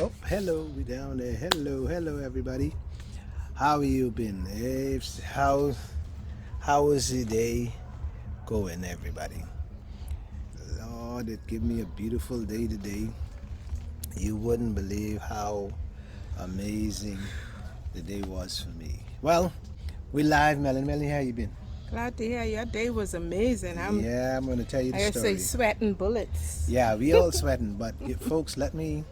Oh, hello, we down there. Hello, everybody. How you been? How is the day going, everybody? Lord, it give me a beautiful day today. You wouldn't believe how amazing the day was for me. Well, we live, Melanie. Melanie, how you been? Glad to hear your day was amazing. Yeah, I'm gonna tell you the I say, story. sweating bullets. Yeah, we all sweating, but folks, let me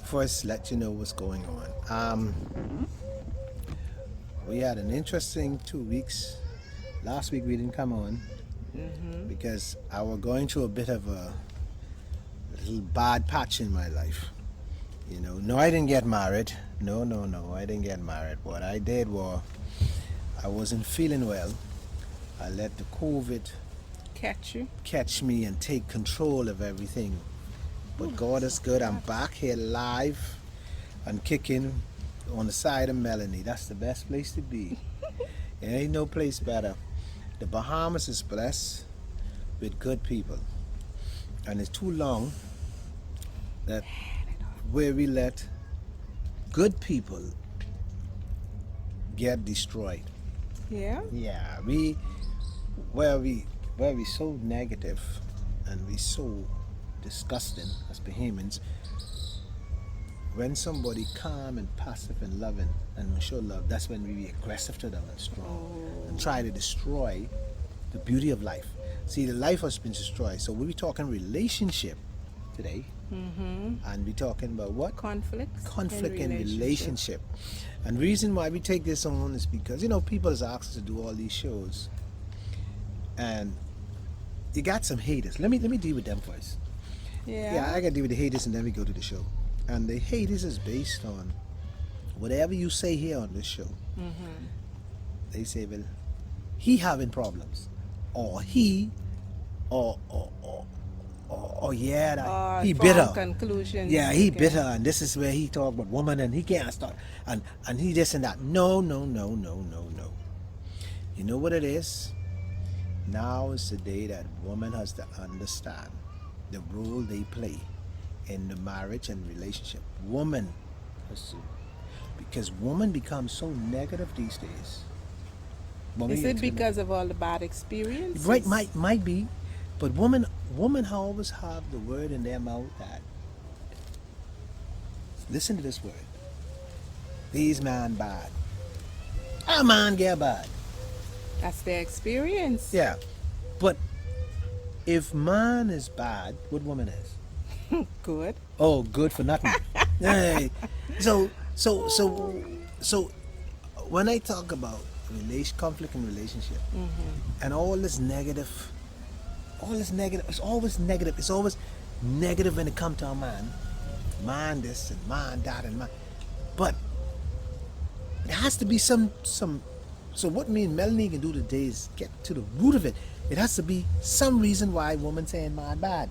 first let you know what's going on. We had an interesting 2 weeks. Last week we didn't come on because I was going through a bit of a little bad patch in my life. No, I didn't get married. No, I didn't get married. What I did was I wasn't feeling well. I let the COVID Catch you. catch me and take control of everything. But God is good. I'm back here live and kicking on the side of Melanie. That's the best place to be. There ain't no place better. The Bahamas is blessed with good people. And it's too long that where we let good people get destroyed. Yeah. Yeah, we so negative and we so disgusting as Bahamians. When somebody calm and passive and loving and show love, that's when we be aggressive to them and strong and try to destroy the beauty of life. See, the life has been destroyed. So we'll be talking relationship today, and we're talking about what? Conflict in relationship. And the reason why we take this on is because people has asked us to do all these shows, and you got some haters. Let me deal with them first. Yeah, I gotta deal with the haters, and then we go to the show. And the haters is based on whatever you say here on this show. They say, well, he having problems, or he, or yeah, that he bitter. Conclusions. Yeah, he bitter, and this is where he talk about woman, and he can't start, and he this and that. No. You know what it is? Now is the day that woman has to understand the role they play in the marriage and relationship. Woman has to, because woman becomes so negative these days. Is it because of all the bad experiences? Right, might be, but women always have the word in their mouth that, listen to this word, these man bad, a man get bad. That's their experience. Yeah, but if man is bad, what woman is? Good. Oh, good for nothing. Hey, so when I talk about conflict in relationship, and all this negative, it's always negative. It's always negative when it comes to a man this and man that and man. But there has to be some. So what me and Melanie can do today is get to the root of it. It has to be some reason why woman saying man bad.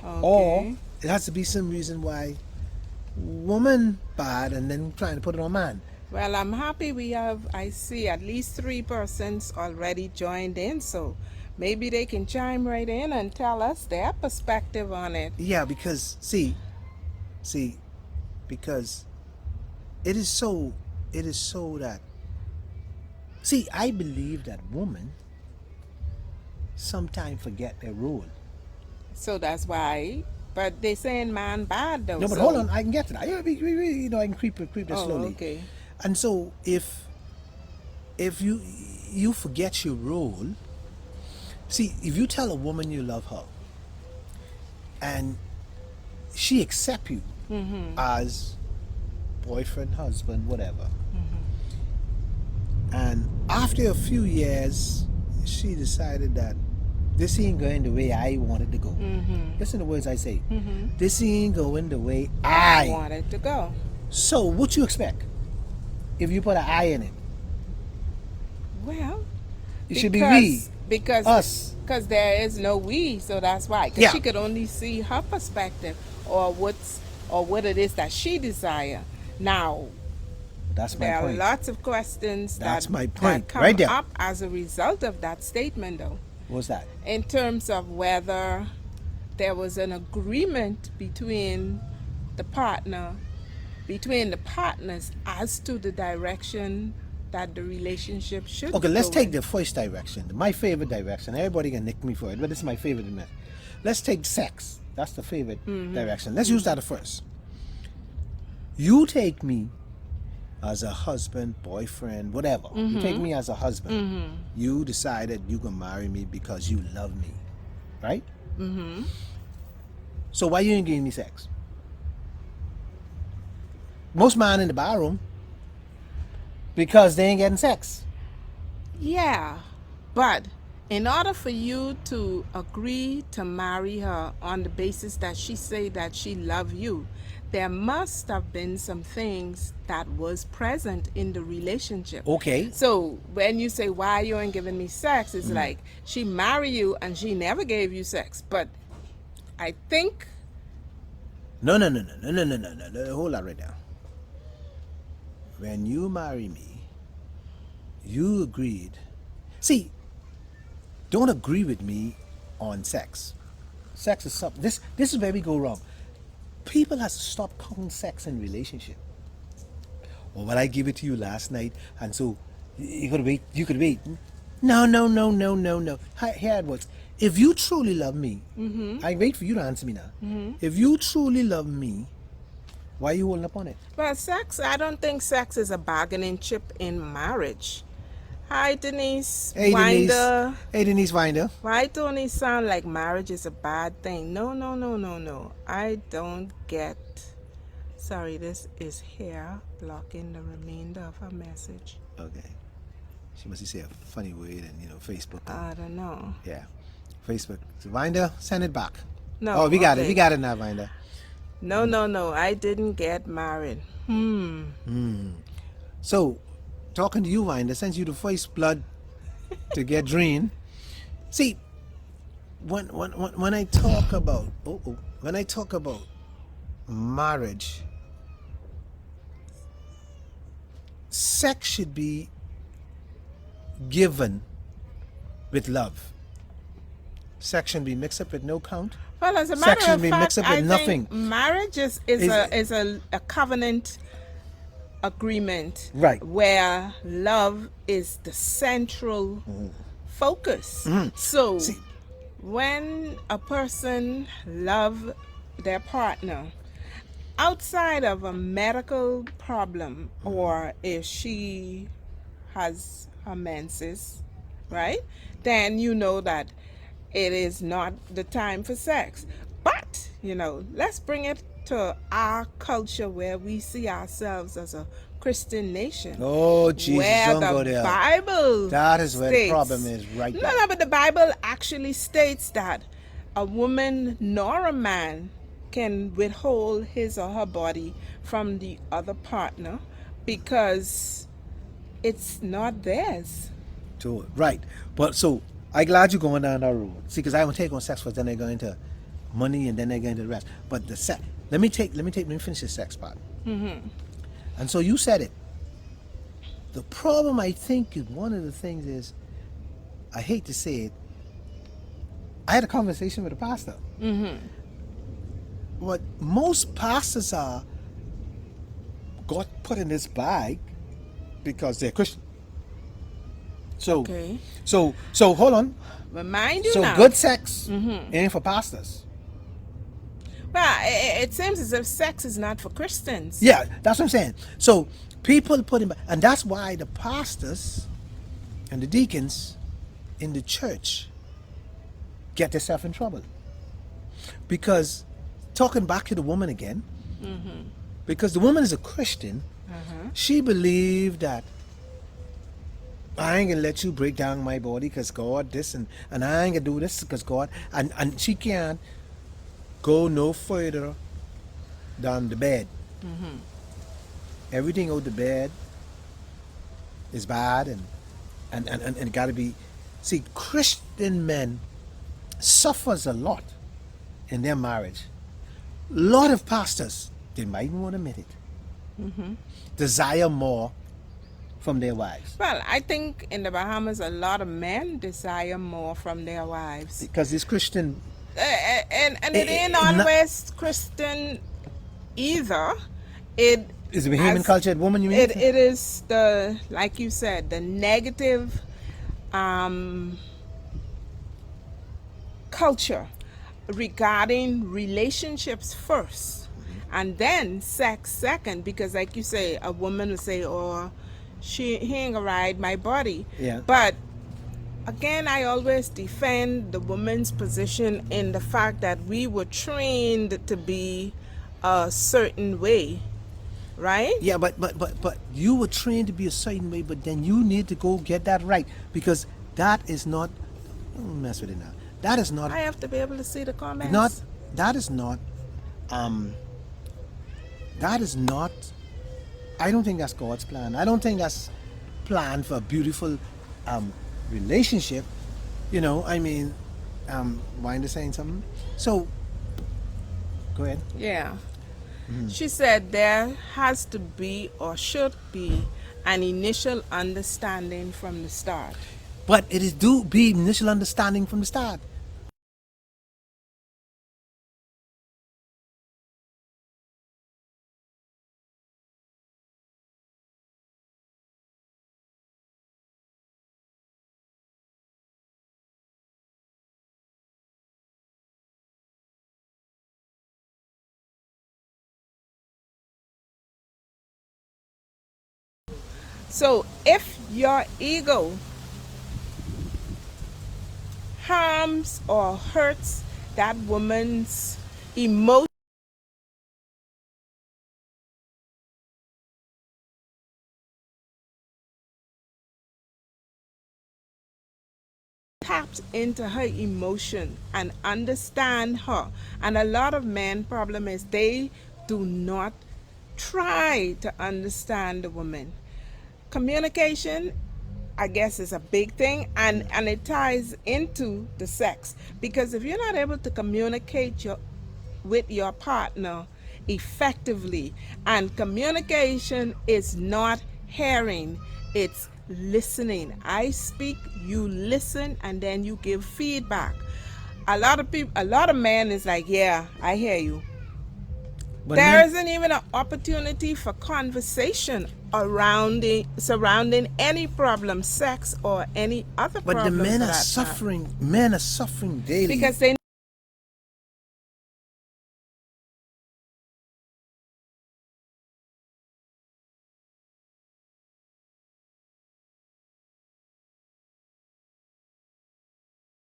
Okay. Or it has to be some reason why woman bad and then trying to put it on man. Well, I'm happy I see at least 3 persons already joined in, so maybe they can chime right in and tell us their perspective on it. Yeah, because because it is so that, I believe that women sometimes forget their role. So that's why. But they saying man bad though. No, but hold on, I can get to that. I can creep this slowly. Okay. And so if you forget your role, if you tell a woman you love her and she accept you as boyfriend, husband, whatever, and after a few years she decided that this ain't going the way I want it to go. Listen to the words I say. This ain't going the way I want it to go. So what you expect if you put an I in it? Well, it should be we. Because us. Because there is no we, so that's why. Because she could only see her perspective or what it is that she desire. Now, that's my there point. There are lots of questions that's that, my point. that come right there. up as a result of that statement, though. What's that? In terms of whether there was an agreement between the partner, between the partners, as to the direction that the relationship should Okay, let's go take in. the first direction, my favorite direction. Everybody can nick me for it, but this is my favorite. Let's take sex. That's the favorite direction. Let's use that first. You take me as a husband, boyfriend, whatever. You take me as a husband. You decided you can marry me because you love me, right? So why you ain't giving me sex? Most men in the barroom, because they ain't getting sex. Yeah, but in order for you to agree to marry her on the basis that she say that she love you, there must have been some things that was present in the relationship. Okay. So when you say why you ain't giving me sex, it's like she marry you and she never gave you sex. But I think No. Hold that right now. When you marry me, you agreed. See, don't agree with me on sex. Sex is something. This is where we go wrong. People have to stop counting sex in relationship. Well, I give it to you last night, and so you could wait. You could wait. No. Here it works. If you truly love me, I wait for you to answer me now. If you truly love me, why are you holding up on it? well, sex, I don't think sex is a bargaining chip in marriage. Hi, Denise. Hey, Winder. Denise. Hey, Denise Winder. Why don't it sound like marriage is a bad thing? No. I don't get. Sorry, this is here blocking the remainder of her message. Okay. She must say a funny word and, Facebook. I don't know. Yeah. Facebook. So, Winder, send it back. No. Oh, we got okay. it. We got it now, Winder. No. I didn't get married. So, talking to you, Winder, sends you the first blood to get drained. See, when I talk about when I talk about marriage, sex should be given with love. Sex should be mixed up with no count. Well, as a Sex matter should of be fact, mixed up with I nothing. think marriage is a covenant agreement, Right. where love is the central focus. So See- when a person love their partner outside of a medical problem, or if she has her menses, right, then you know that it is not the time for sex. But let's bring it to our culture, where we see ourselves as a Christian nation. Oh, Jesus, where don't the go there. Bible That is where the states- problem is right there. No, but the Bible actually states that a woman nor a man can withhold his or her body from the other partner because it's not theirs. To it. Right. But so I'm glad you're going down that road. See, because I won't take on sex first, then they go into money, and then they go into the rest. But the sex. Let me finish the sex part. And so you said it. The problem, I think, is one of the things is, I hate to say it, I had a conversation with a pastor. What most pastors are got put in this bag because they're Christian. So, Okay. so hold on. Remind you So now. good sex ain't for pastors. Well, it seems as if sex is not for Christians. Yeah, that's what I'm saying. So people put in, and that's why the pastors and the deacons in the church get themselves in trouble. Because, talking back to the woman again, because the woman is a Christian, she believed that I ain't gonna let you break down my body because God this, and I ain't gonna do this because God, and she can't go no further than the bed. Everything out the bed is bad, and it gotta be. See, Christian men suffers a lot in their marriage. A lot of pastors, they might want to admit it, desire more from their wives. Well, I think in the Bahamas, a lot of men desire more from their wives. Because it's Christian. And it ain't not- always Christian either it Is the Bahamian as- culture a woman, you mean? it is the, like you said, the negative culture regarding relationships first and then sex second, because like you say, a woman will say, oh, he ain't gonna ride my body. Yeah. But again, I always defend the woman's position in the fact that we were trained to be a certain way, right? Yeah, but you were trained to be a certain way, but then you need to go get that right, because that is not. Don't mess with it now. That is not. I have to be able to see the comments. Not. That is not. That is not. I don't think that's God's plan. I don't think that's planned for a beautiful relationship. You know, I mean, Winder saying something. So, go ahead. Yeah. She said there has to be or should be an initial understanding from the start. But it is do be initial understanding from the start. So if your ego harms or hurts that woman's emotion, taps into her emotion and understand her. And a lot of men problem is they do not try to understand the woman. Communication, I guess, is a big thing, and it ties into the sex, because if you're not able to communicate with your partner effectively, and communication is not hearing, it's listening. I speak, you listen, and then you give feedback. A lot of men is like, yeah, I hear you. But There men, isn't even an opportunity for conversation surrounding any problem, sex or any other but problem. the men for are that suffering. Men are suffering daily. matter. Because they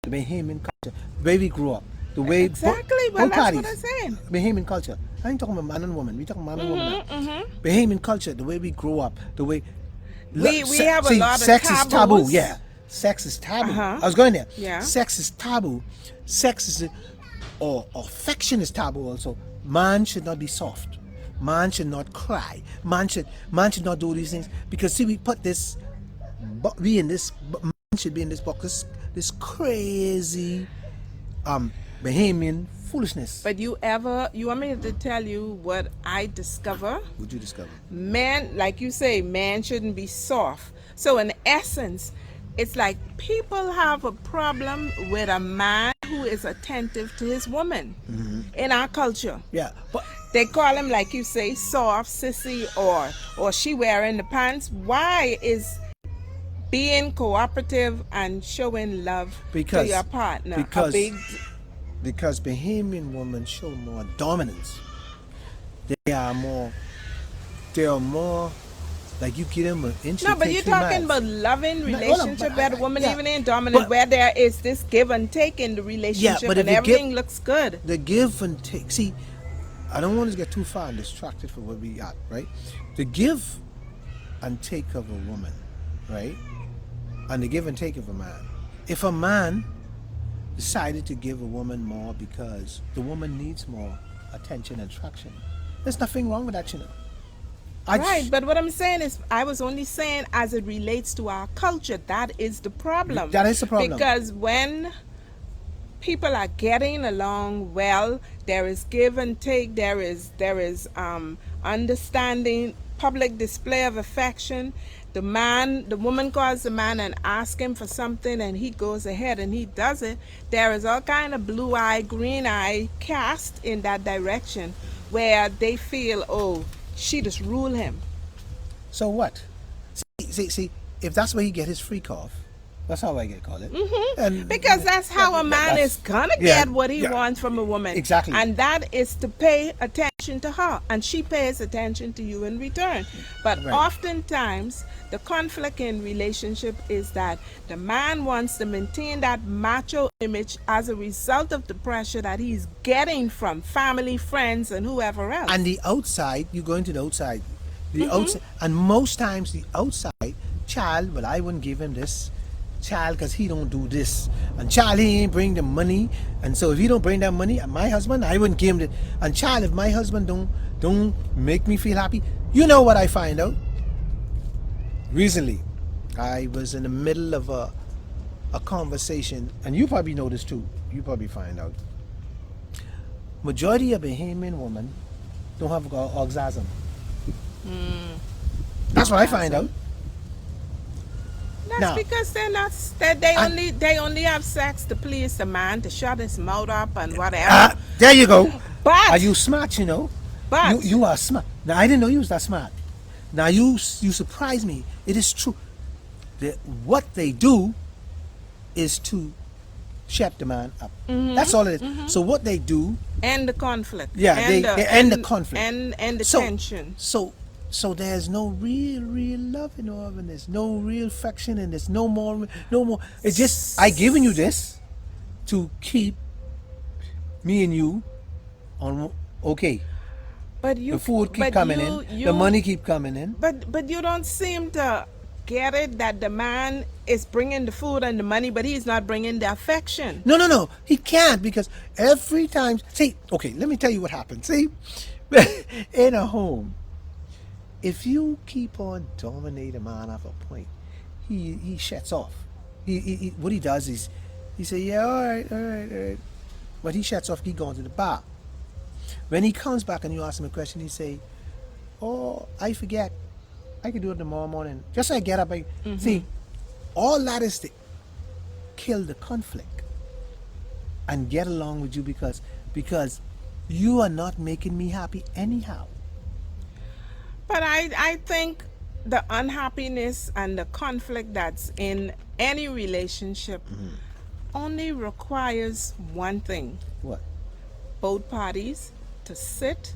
the Bahamian culture, the way we grew up, the way exactly. Well, that's what I'm saying. Bahamian culture. I ain't talking about man and woman. We talking man and woman now. Bahamian culture, the way we grew up, the way We have a lot of sex is taboo. taboos. Yeah, sex is taboo. Uh-huh. I was going there. Yeah. Sex is taboo. Sex is, or affection is taboo also. Man should not be soft. Man should not cry. Man should not do these things, because see, we put this, we in this, man should be in this box. This crazy Bahamian foolishness. But you want me to tell you what I discover? Would you discover? Man, like you say, man shouldn't be soft. So in essence, it's like people have a problem with a man who is attentive to his woman in our culture. Yeah, but They call him, like you say, soft, sissy, or she wearing the pants. Why is being cooperative and showing love Because- to your partner a because- big? because Bahamian women show more dominance. They are more like, you give them an inch. No, they but take you're 3 talking miles. about loving hold on, relationship but where the woman yeah, even ain't dominant, but- where there is this give and take in the relationship, but if and you everything give- looks good. The give and take. See, I don't want to get too far and distracted from what we got, right? The give and take of a woman, right? And the give and take of a man. If a man decided to give a woman more because the woman needs more attention and attraction, there's nothing wrong with that, you know. Right, but what I'm saying is, I was only saying as it relates to our culture, that is the problem. That is the problem. Because when people are getting along well, there is give and take, there is understanding, public display of affection. The woman calls the man and asks him for something, and he goes ahead and he does it. There is all kind of blue eye, green eye cast in that direction. where they feel, oh, she just rule him. So what? See, if that's where he get his freak off, that's how I get call it. And Because that's how a man is gonna yeah, get what he yeah. wants from a woman. Exactly. And that is to pay attention to her, and she pays attention to you in return. But Right. oftentimes the conflict in relationship is that the man wants to maintain that macho image as a result of the pressure that he's getting from family, friends, and whoever else. And the outside, you go into the outside. The outside, and most times the outside child, well, I wouldn't give him this child because he don't do this, and child, he ain't bring the money, and so if he don't bring that money, my husband, I wouldn't give him the. And child, if my husband don't make me feel happy, you know what I find out? Recently, I was in the middle of a conversation, and you probably know this too. You probably find out. Majority of Bahamian women don't have orgasm. That's what I find out. That's Now- because they're not. They only have sex to please the man, to shut his mouth up and whatever. There you go. But Are you smart? You know. But you are smart. Now I didn't know you was that smart. Now you surprise me. It is true. What they do is to shut the man up. That's all it is. So what they do, end the conflict. yeah, they end the conflict. And the So- tension. So there's no real love involved, and there's no real affection, and there's no more. It's just I giving you this to keep me and you on okay. But you, The food keep but coming you- in. you- The money keep coming in. But you don't seem to get it that the man is bringing the food and the money, but he's not bringing the affection. No. He can't, because every time. See, okay, let me tell you what happens. See, in a home, if you keep on dominating a man off a point, he shuts off. He what he does is he say, yeah, all right. But he shuts off. He goes to the bar. When he comes back and you ask him a question, he say, oh, I forget. I can do it tomorrow morning. Just so I get up. See, all that is to kill the conflict and get along with you, because you are not making me happy anyhow. But I think the unhappiness and the conflict that's in any relationship only requires one thing: What? both parties to sit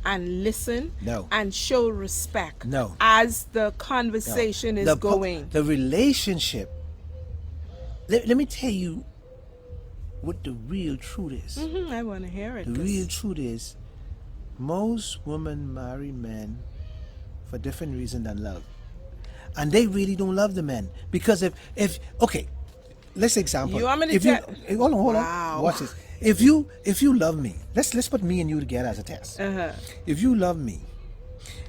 and listen No. and show respect No. as the conversation is going. The relationship. Let me tell you what the real truth is. I want to hear it. The real truth is, most women marry men for different reasons than love, and they really don't love the men, because if okay, let's example. You want me to if you, tell- hold on, Wow. watch this. If you love me, let's put me and you together as a test. If you love me,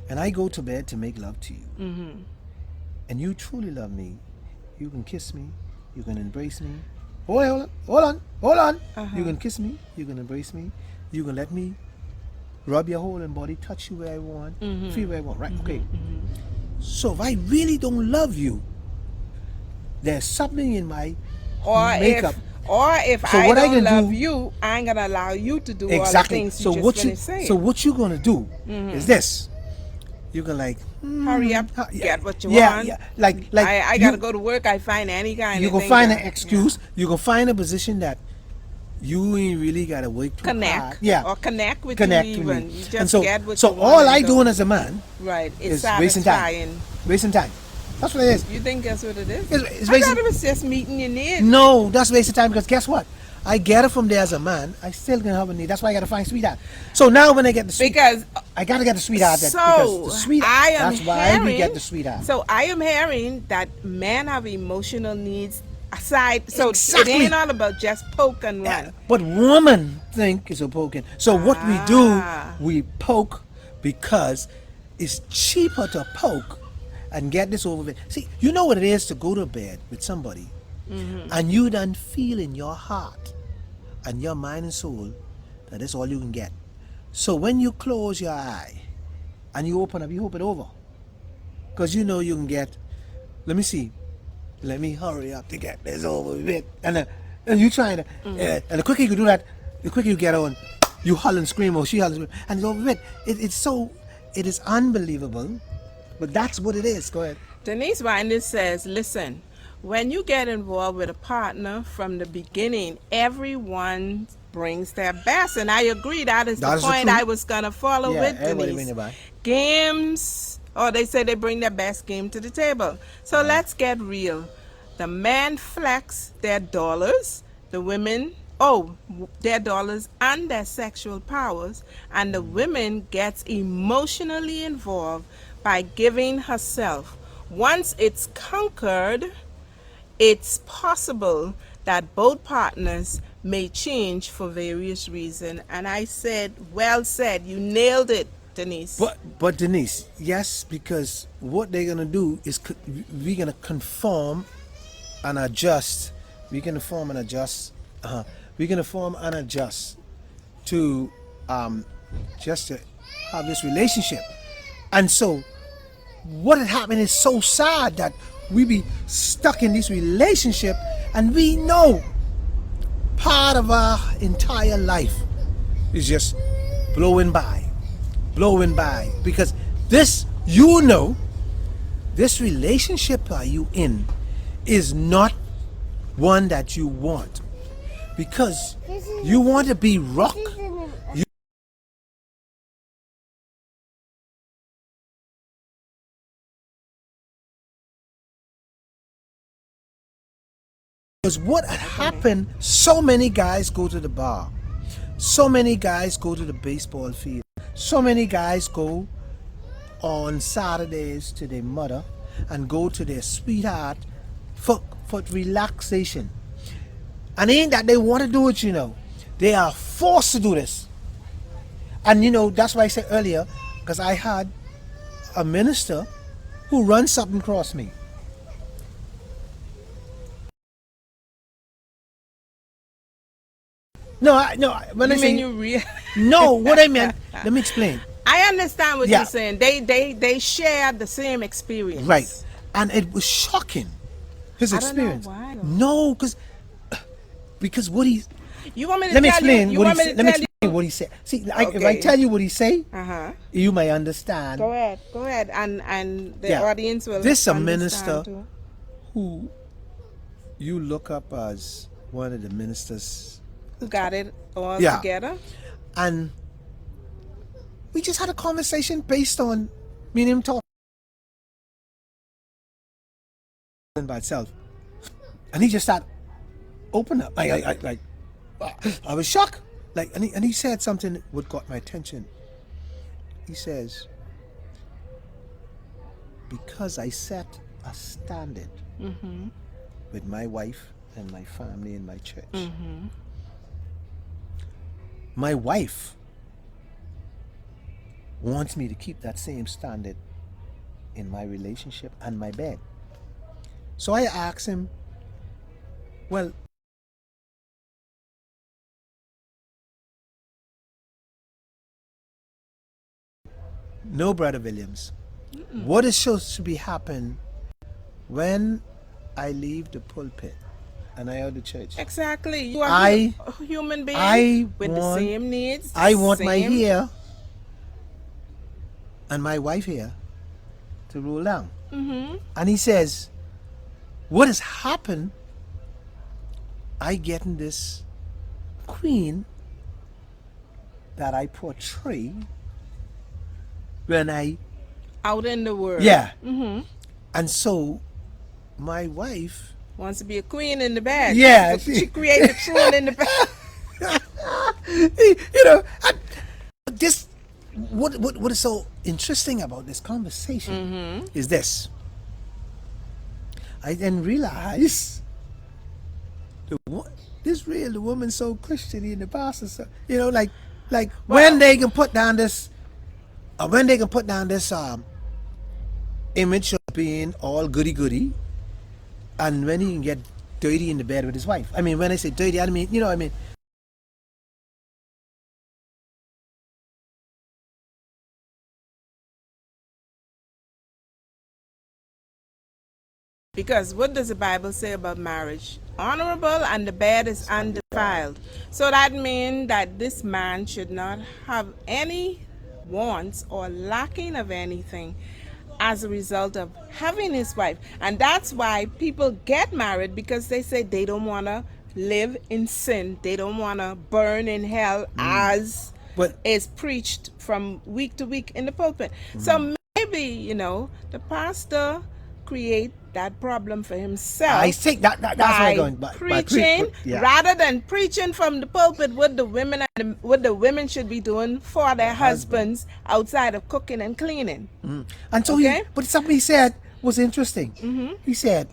and I go to bed to make love to you, and you truly love me, you can kiss me, you can embrace me. Hold on. You can kiss me, you can embrace me, you can let me rub your whole body, touch you where I want, feel where I want, right? Okay. So if I really don't love you, there's something in my makeup. If So I what I don't can love do- you, I ain't gonna allow you to do all the Exactly. things So you what just you finished saying. so what you're gonna do is this. You can like Hurry up, yeah, get what you yeah, want. Yeah, like I you- gotta go to work. I find any kind You of can thing find that- an excuse. You can find a position that you ain't really gotta work too hard. connect, Yeah, or connect with connect you with even. me. You just And so, get what so you all want I and go. doing as a man Right, it's is wasting time. satisfying. Wasting time. That's what it is. You think that's what it is? It's I wasting. thought it was just meeting your needs. No, that's wasting time, because guess what? I get it from there as a man. I still gonna have a need. That's why I gotta find sweetheart. So now when I get the sweetheart, Because I gotta get the sweetheart. so Because the sweetheart. I am That's why hearing, we get the sweetheart. So I am hearing that men have emotional needs aside. So Exactly. it ain't all about just poke and run. Yeah, but women think it's a poking. So what we do, Ah. we poke because it's cheaper to poke and get this over with. See, you know what it is to go to bed with somebody and you done feel in your heart and your mind and soul that that's all you can get. So when you close your eye and you open up, you hope it over. Because you know you can get, let me see, let me hurry up to get this over with. And you trying to, and the quicker you do that, the quicker you get on, You holler and scream, or she holler and scream, and it's over with. It is unbelievable, but that's what it is. Go ahead. Denise Winder says, listen, when you get involved with a partner from the beginning, everyone brings their best. And I agree, that is the That is the point truth. I was going to follow Yeah, with everybody Denise. bring their best. Games, or they say they bring their best game to the table. So let's get real. The men flex their dollars, the women, their dollars and their sexual powers, and the women gets emotionally involved by giving herself. Once it's conquered, it's possible that both partners may change for various reasons. And I said, well said, you nailed it, Denise. But Denise, yes, because what they're gonna do is we're gonna conform and adjust. We're gonna form and adjust. We're gonna form and adjust to just to have this relationship. And so, what had happened is so sad that we be stuck in this relationship, and we know part of our entire life is just blowing by, because this, this relationship are you in is not one that you want, because you want to be rock. Because what had happened, so many guys go to the bar, so many guys go to the baseball field, so many guys go on Saturdays to their mother and go to their sweetheart for relaxation. And ain't that they want to do it, they are forced to do this. And that's why I said earlier, because I had a minister who runs something across me. No, when You I mean say you real? no, what I meant, let me explain. I understand what Yeah. you're saying. They share the same experience. Right. And it was shocking, his I don't know experience. why, though. No, because what he, You want me to let me tell explain you? what he want me said. to Let me tell explain what he said. See, if I Okay. tell you what he say, Uh-huh. you may understand. Go ahead, and the Yeah. audience will. This a understand minister too. who you look up as one of the ministers, Who got it all Yeah. together? and we just had a conversation based on me and him talking by itself, and he just started open up. I was shocked. And he said something that would got my attention. He says, because I set a standard with my wife and my family and my church. My wife wants me to keep that same standard in my relationship and my bed. So I asked him, well, no, Brother Williams, what is supposed to be happen when I leave the pulpit and I out the church? Exactly. You are I- a human being I with the want- same needs. I want my same- hair and my wife here to rule down. And he says, what has happened? I getting this queen that I portray when I, out in the world. yeah. And so my wife, Wants to be a queen in the bed. Yeah, She created a throne in the bed. this, what is so interesting about this conversation is this. I then realize the woman's so Christian in the pastor, so, when they can put down this, image of being all goody goody, and when he can get dirty in the bed with his wife. I mean, when I say dirty, I mean, Because what does the Bible say about marriage? honorable and the bed is undefiled. So that means that this man should not have any wants or lacking of anything as a result of having his wife. And that's why people get married, because they say they don't want to live in sin. They don't want to burn in hell as But is preached from week to week in the pulpit. So maybe, you know, the pastor create that problem for himself. I think that's where I'm going. By Preaching yeah. rather than preaching from the pulpit what the women what the women should be doing for their husbands outside of cooking and cleaning. And so Okay. but something he said was interesting. He said,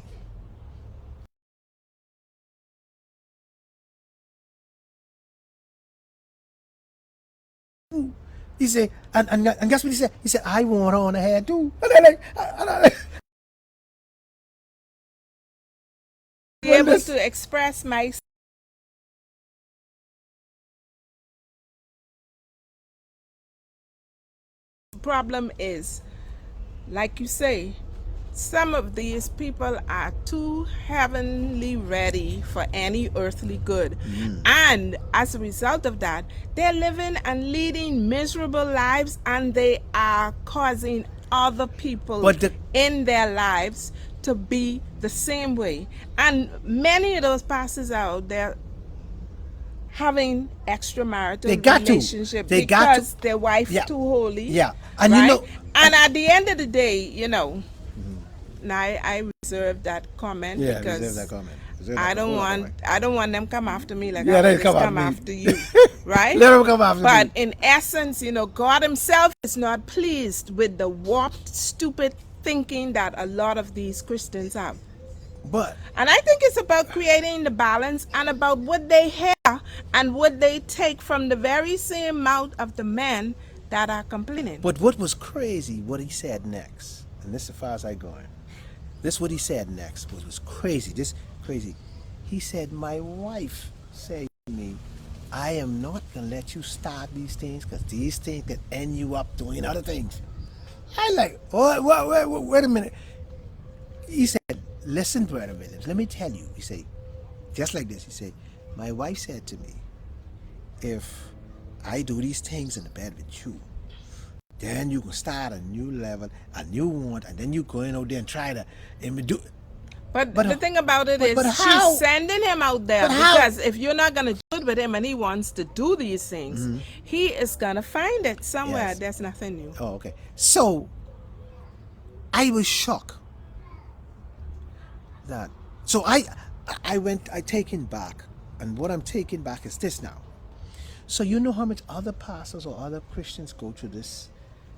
and guess what he said? He said, I want her on the head too. And I like, Be able to express my problem is, like you say, some of these people are too heavenly ready for any earthly good. And as a result of that, they're living and leading miserable lives, and they are causing other people in their lives to be the same way. And many of those pastors out there having extramarital relationship because their wife too holy. Yeah. And right? you know, and at the end of the day, you know, now I reserve that comment because reserve that comment. I don't want them come after me like they I come after you, right? Let them come after But me. in essence, you know, God himself is not pleased with the warped, stupid thinking that a lot of these Christians have. And I think it's about creating the balance and about what they hear and what they take from the very same mouth of the men that are complaining. But what was crazy, what he said next, and this is as far as I go in, this what he said next was crazy, this crazy. He said, my wife said to me, I am not going to let you start these things because these things can end you up doing other things. I like, wait a minute. He said, listen, Brother Williams, let me tell you. He said, just like this, he said, my wife said to me, if I do these things in the bed with you, then you can start a new level, a new one, and then you go in out there and try to do. But the thing about it is, she's sending him out there because if you're not going to do it with him and he wants to do these things, he is going to find it somewhere. Yes. There's nothing new. Oh, okay. So, I was shocked that. So I taken back, and what I'm taking back is this now. So you know how much other pastors or other Christians go through this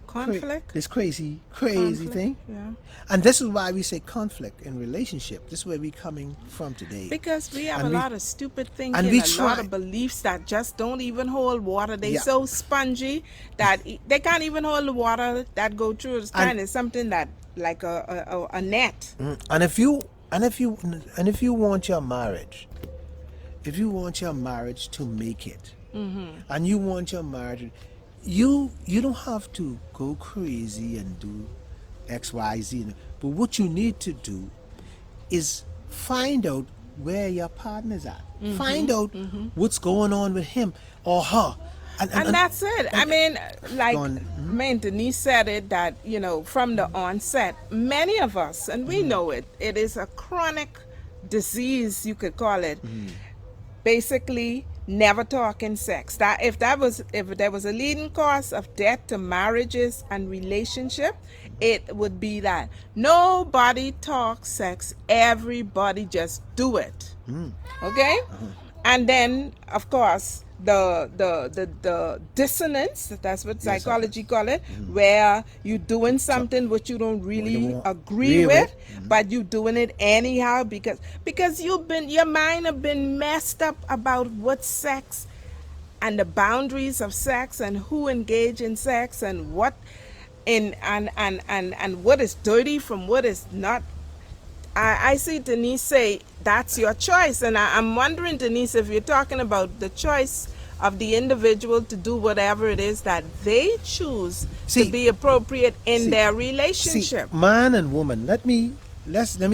conflict, this crazy thing, yeah. And this is why we say conflict in relationship. This is where we're coming from today, because we have a lot of stupid thinking, and a lot of beliefs that just don't even hold water. They're so spongy that they can't even hold the water that go through the spine. It's something that like a net. And if you want your marriage, to make it, and you want your marriage, you don't have to go crazy and do X, Y, Z. But what you need to do is find out where your partner's at. Find out what's going on with him or her. And that's it. I mean, like Denise said it, that, you know, from the onset, many of us, and we know it is a chronic disease, you could call it, basically never talking sex. That if there was a leading cause of death to marriages and relationship, it would be that nobody talks sex, everybody just do it. Okay? And then of course the dissonance, that's what psychology call it, where you doing something which you don't really agree with, but you doing it anyhow because your mind have been messed up about what sex and the boundaries of sex and who engage in sex and what and what is dirty from what is not. I see Denise say that's your choice, and I'm wondering, Denise, if you're talking about the choice of the individual to do whatever it is that they choose to be appropriate in their relationship. Man and woman, let me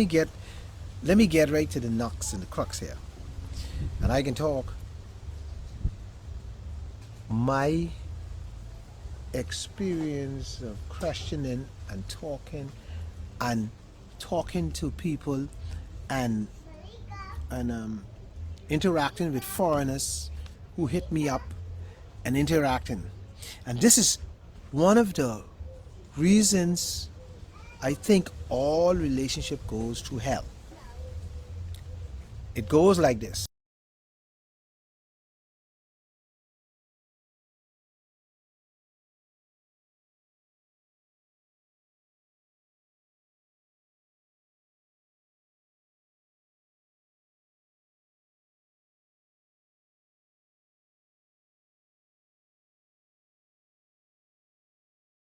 get let me get right to the nuts and the crux here. And I can talk my experience of questioning and talking to people and interacting with foreigners who hit me up and interacting. And this is one of the reasons I think all relationship goes to hell. It goes like this.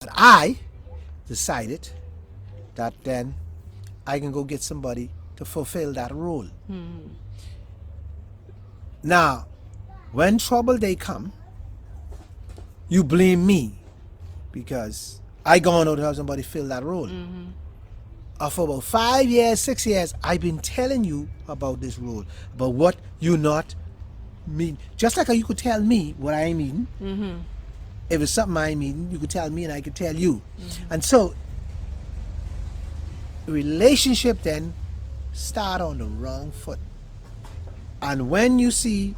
But I decided that then I can go get somebody to fulfill that role. Now, when trouble they come, you blame me because I gone out to have somebody fill that role. For about 5 years, 6 years, I've been telling you about this role, about what you not mean. Just like how you could tell me what I mean. If it's something I mean, you could tell me and I could tell you. And so, relationship then start on the wrong foot. And when you see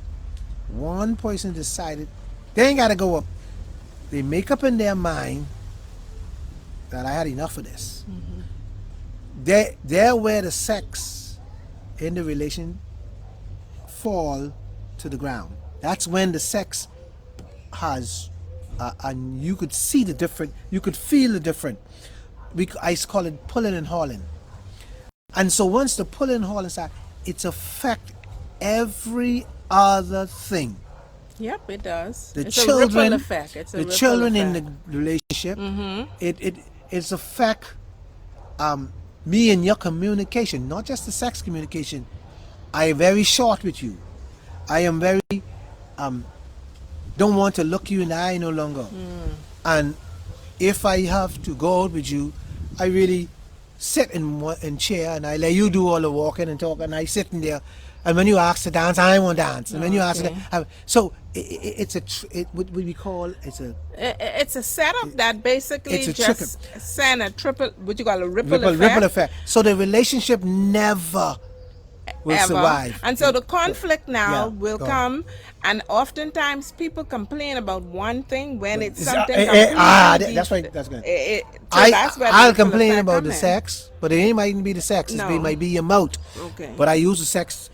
one person decided they ain't got to go up, they make up in their mind that I had enough of this. They're where the sex in the relation fall to the ground. That's when the sex has, and you could see the different, you could feel the different. I call it pulling and hauling. And so once the pulling and hauling start, it's affect every other thing. Yep, it does. The It's children, a ripple effect. It's a the ripple children effect. in the relationship. It's affect me and your communication, not just the sex communication. I am very short with you. I am very don't want to look you in the eye no longer. And if I have to go out with you, I really sit in chair and I let you do all the walking and talking. I sit in there, and when you ask to dance, I won't dance. And when you ask, so it's what we call it's a setup that basically it's a just send a triple, what you call a ripple ripple effect. So the relationship never will ever. survive. And so the conflict now Yeah, will go on. come, and oftentimes people complain about one thing when it's something that's right. That's good. that's where the I'll ripple complain effect about come the in. sex, but it ain't might be the sex. No. It might be your mouth. Okay. But I use the sex,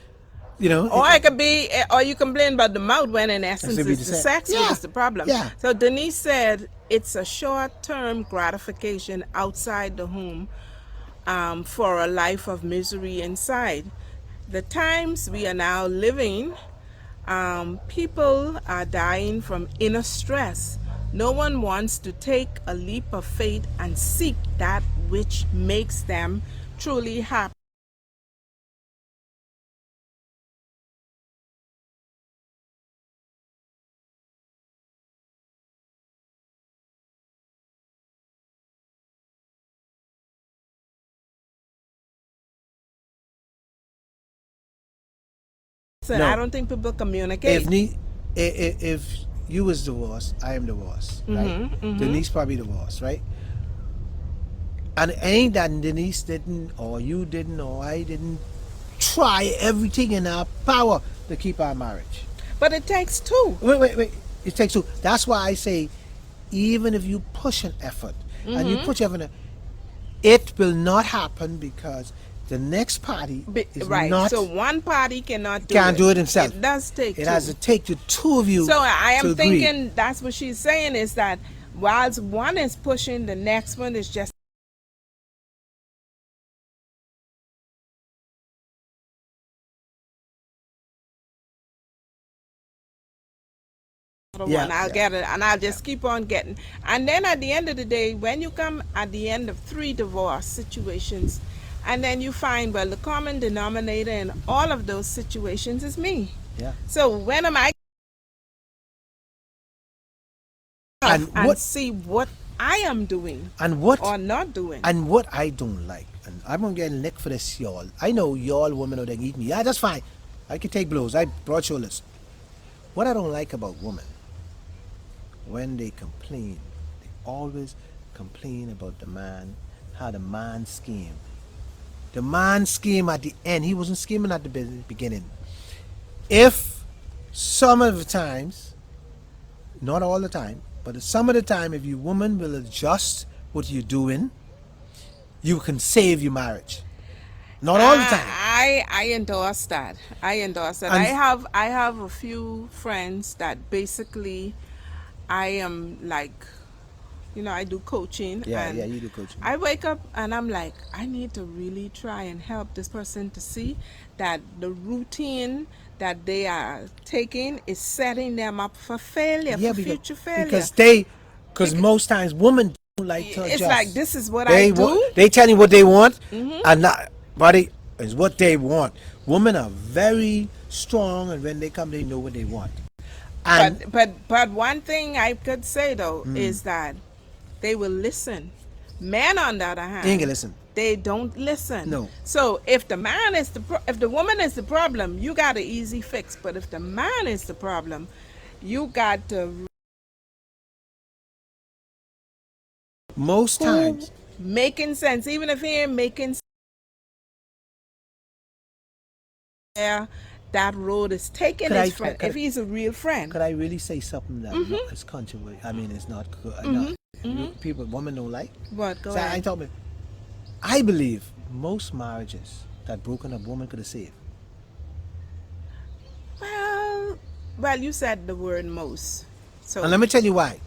you know. Or it could be, or you complain about the mouth when in essence It be it's the the sex. sex which Yeah. is the problem. Yeah. So Denise said it's a short-term gratification outside the home for a life of misery inside. The times we are now living, people are dying from inner stress. No one wants to take a leap of faith and seek that which makes them truly happy. So No. I don't think people communicate. If you was divorced, I am divorced, right? Denise probably divorced, right? And it ain't that Denise didn't, or you didn't, or I didn't try everything in our power to keep our marriage. But it takes two. Wait. It takes two. That's why I say, even if you push an effort and you push effort, it will not happen because the next party is Right. not. So one party cannot do Can't do it himself. It does take It two. has to take the two of you. So I to am agree. thinking that's what she's saying is that whilst one is pushing, the next one is just Yeah, one. I'll yeah. get it, and I'll just keep on getting. And then at the end of the day, when you come at the end of 3 divorce situations, and then you find, well, the common denominator in all of those situations is me. Yeah. So when am I And and what- see what I am doing And what or not doing. and what I don't like, and I'm gonna get licked for this, y'all. I know y'all women out there eat me. Yeah, that's fine. I can take blows. I broad shoulders. What I don't like about women, when they complain, they always complain about the man, how the man scheme. The man scheme at the end. He wasn't scheming at the beginning. If some of the times, not all the time, but some of the time, if you woman will adjust what you're doing, you can save your marriage. Not all the time. I endorse that. I endorse that. And- I have a few friends that basically I am like, I do coaching. Yeah, and yeah, you do coaching. I wake up and I'm like, I need to really try and help this person to see that the routine that they are taking is setting them up for failure, for future failure. Because most times women don't like to adjust. It's like, this is what I do. They tell you what they want, and not body is what they want. Women are very strong, and when they come, they know what they want. And But one thing I could say though is that they will listen. Men, on the other hand, they ain't gonna listen. they don't listen. No. So if the man is if the woman is the problem, you got an easy fix. But if the man is the problem, you got to Most times, making sense. Even if he ain't making sense, that road is taking his friend. If he's a real friend. could I really say something that is controversial? I mean, it's not good. People, women don't like. What? Go So ahead. I believe most marriages that broken up, woman could have saved. Well, you said the word most. So And let me tell you why.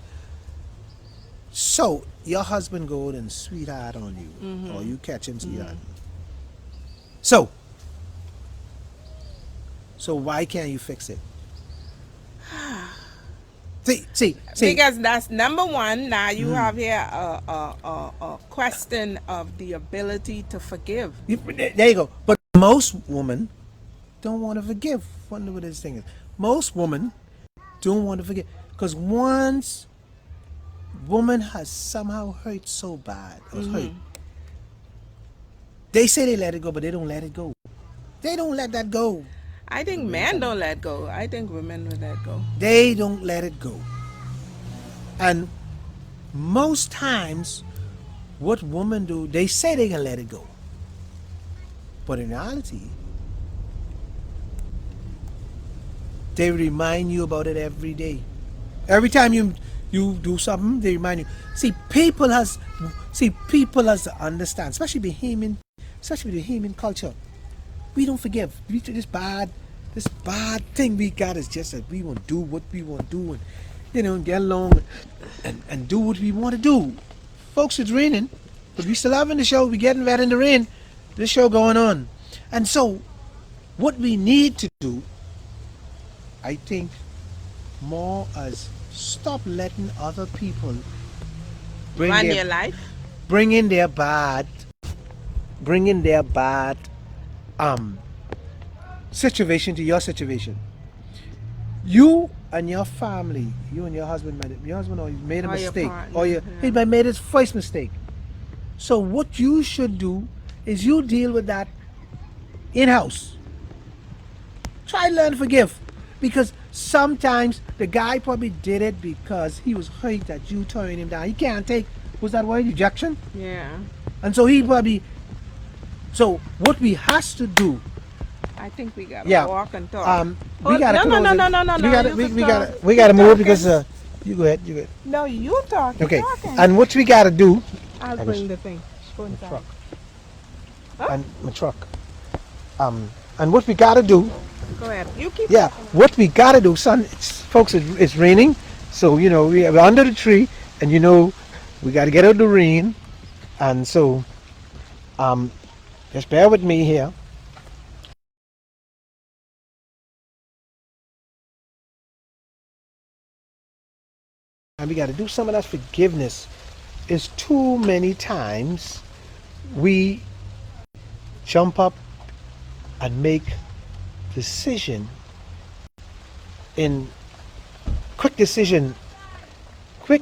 So your husband go and sweetheart on you, or you catch him sweetheart. So why can't you fix it? See. because that's number one. Now you have here a question of the ability to forgive. There you go. But most women don't want to forgive. Wonder what this thing is. Most women don't want to forgive because once woman has somehow hurt so bad or hurt, they say they let it go, but they don't let it go. They don't let that go. I think men don't let go. I think women will let go. They don't let it go. And most times, what women do, they say they can let it go. But in reality, they remind you about it every day. Every time you do something, they remind you. People has to understand, especially the human culture. We don't forgive. This bad thing we got is just that we want to do what we want to do and get along and do what we want to do. Folks, it's raining, but we still having the show. We getting wet in the rain. This show going on. And so what we need to do, I think, more as stop letting other people Run your life. bring in their bad situation to your situation. You and your family, you and your husband made a Or your mistake, partner, he might made his first mistake. So what you should do is you deal with that in-house. Try to learn to forgive, because sometimes the guy probably did it because he was hurt that you turned him down. He can't take, what's that word, rejection? Yeah. And so he probably. So what we has to do. I think we gotta walk and talk. We gotta no. We gotta move because you go ahead. No, you talk. Okay. Talking. And what we gotta do. I'll bring the thing. Go inside. Truck. Huh? And my truck. And what we gotta do. Go ahead. You keep. Yeah. Talking. What we gotta do, folks. It's raining, so we're under the tree, and we gotta get out of the rain, and so just bear with me here. And we got to do some of that forgiveness. It's too many times we jump up and make decision quick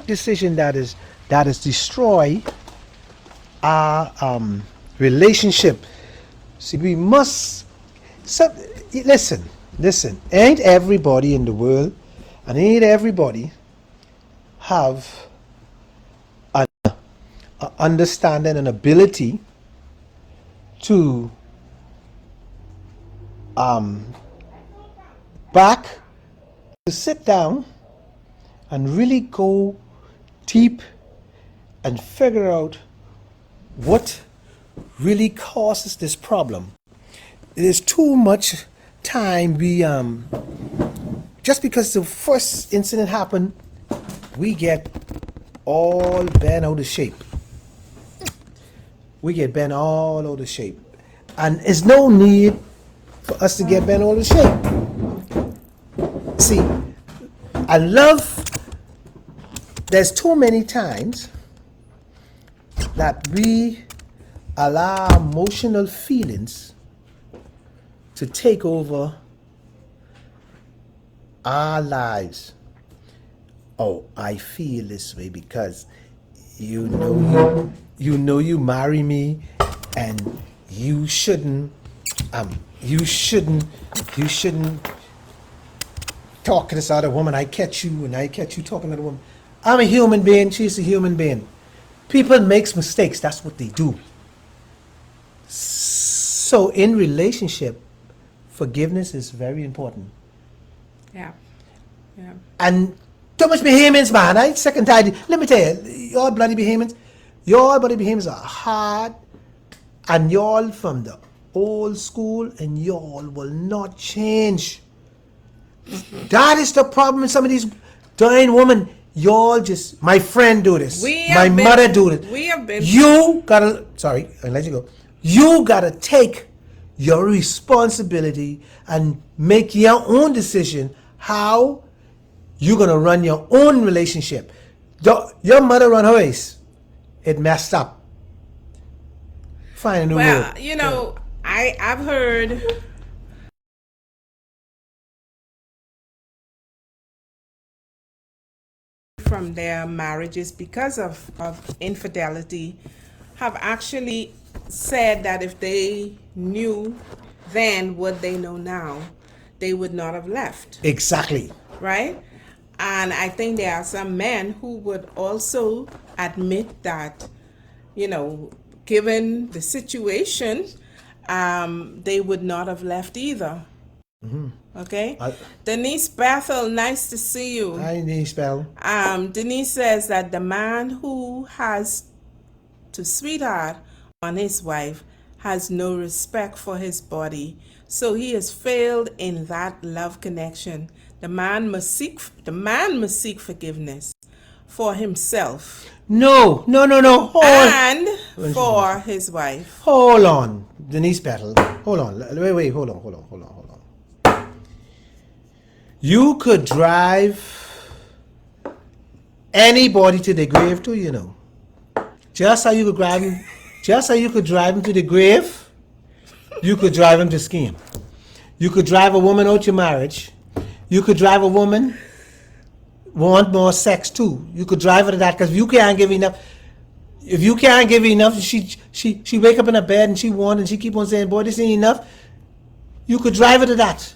decision that is that is destroy our relationship. See, we must listen. Ain't everybody in the world, and ain't everybody have an understanding and ability to back to sit down and really go deep and figure out what really causes this problem. There's too much time we just because the first incident happened, we get all bent out of shape. We get bent all out of shape. And there's no need for us to get bent all out of shape. See, I love, there's too many times that we allow emotional feelings to take over our lives. Oh, I feel this way because you marry me, and you shouldn't talk to this other woman. I catch you talking to the woman. I'm a human being, she's a human being. People makes mistakes, that's what they do. So in relationship, forgiveness is very important. Yeah. And too much behemoths, man. I second time. Let me tell you, y'all bloody behemoths are hard, and y'all from the old school, and y'all will not change. That is the problem with some of these dying women. Y'all just, my friend do this. My mother do it. We have been. You gotta, sorry, I'll let you go. You gotta take your responsibility and make your own decision how you're gonna run your own relationship. Your mother run her race. It messed up. Find a new road. Well, you know, I've heard from their marriages because of infidelity have actually said that if they knew then what they know now, they would not have left. Exactly. Right? And I think there are some men who would also admit that, you know, given the situation, they would not have left either. Mm-hmm. Okay? Denise Bethel, nice to see you. Hi, Denise Bethel. Denise says that the man who has to sweetheart on his wife has no respect for his body, so he has failed in that love connection. The man must seek forgiveness for himself. No. And for his wife. Hold on, Denise Bethel. Hold on. Wait. Hold on. You could drive anybody to the grave too, you know. Just how you could drive him to the grave, you could drive him to scheme. You could drive a woman out your marriage. You could drive a woman want more sex too. You could drive her to that, because if you can't give enough, she wake up in her bed and she keep on saying, boy, this ain't enough. You could drive her to that.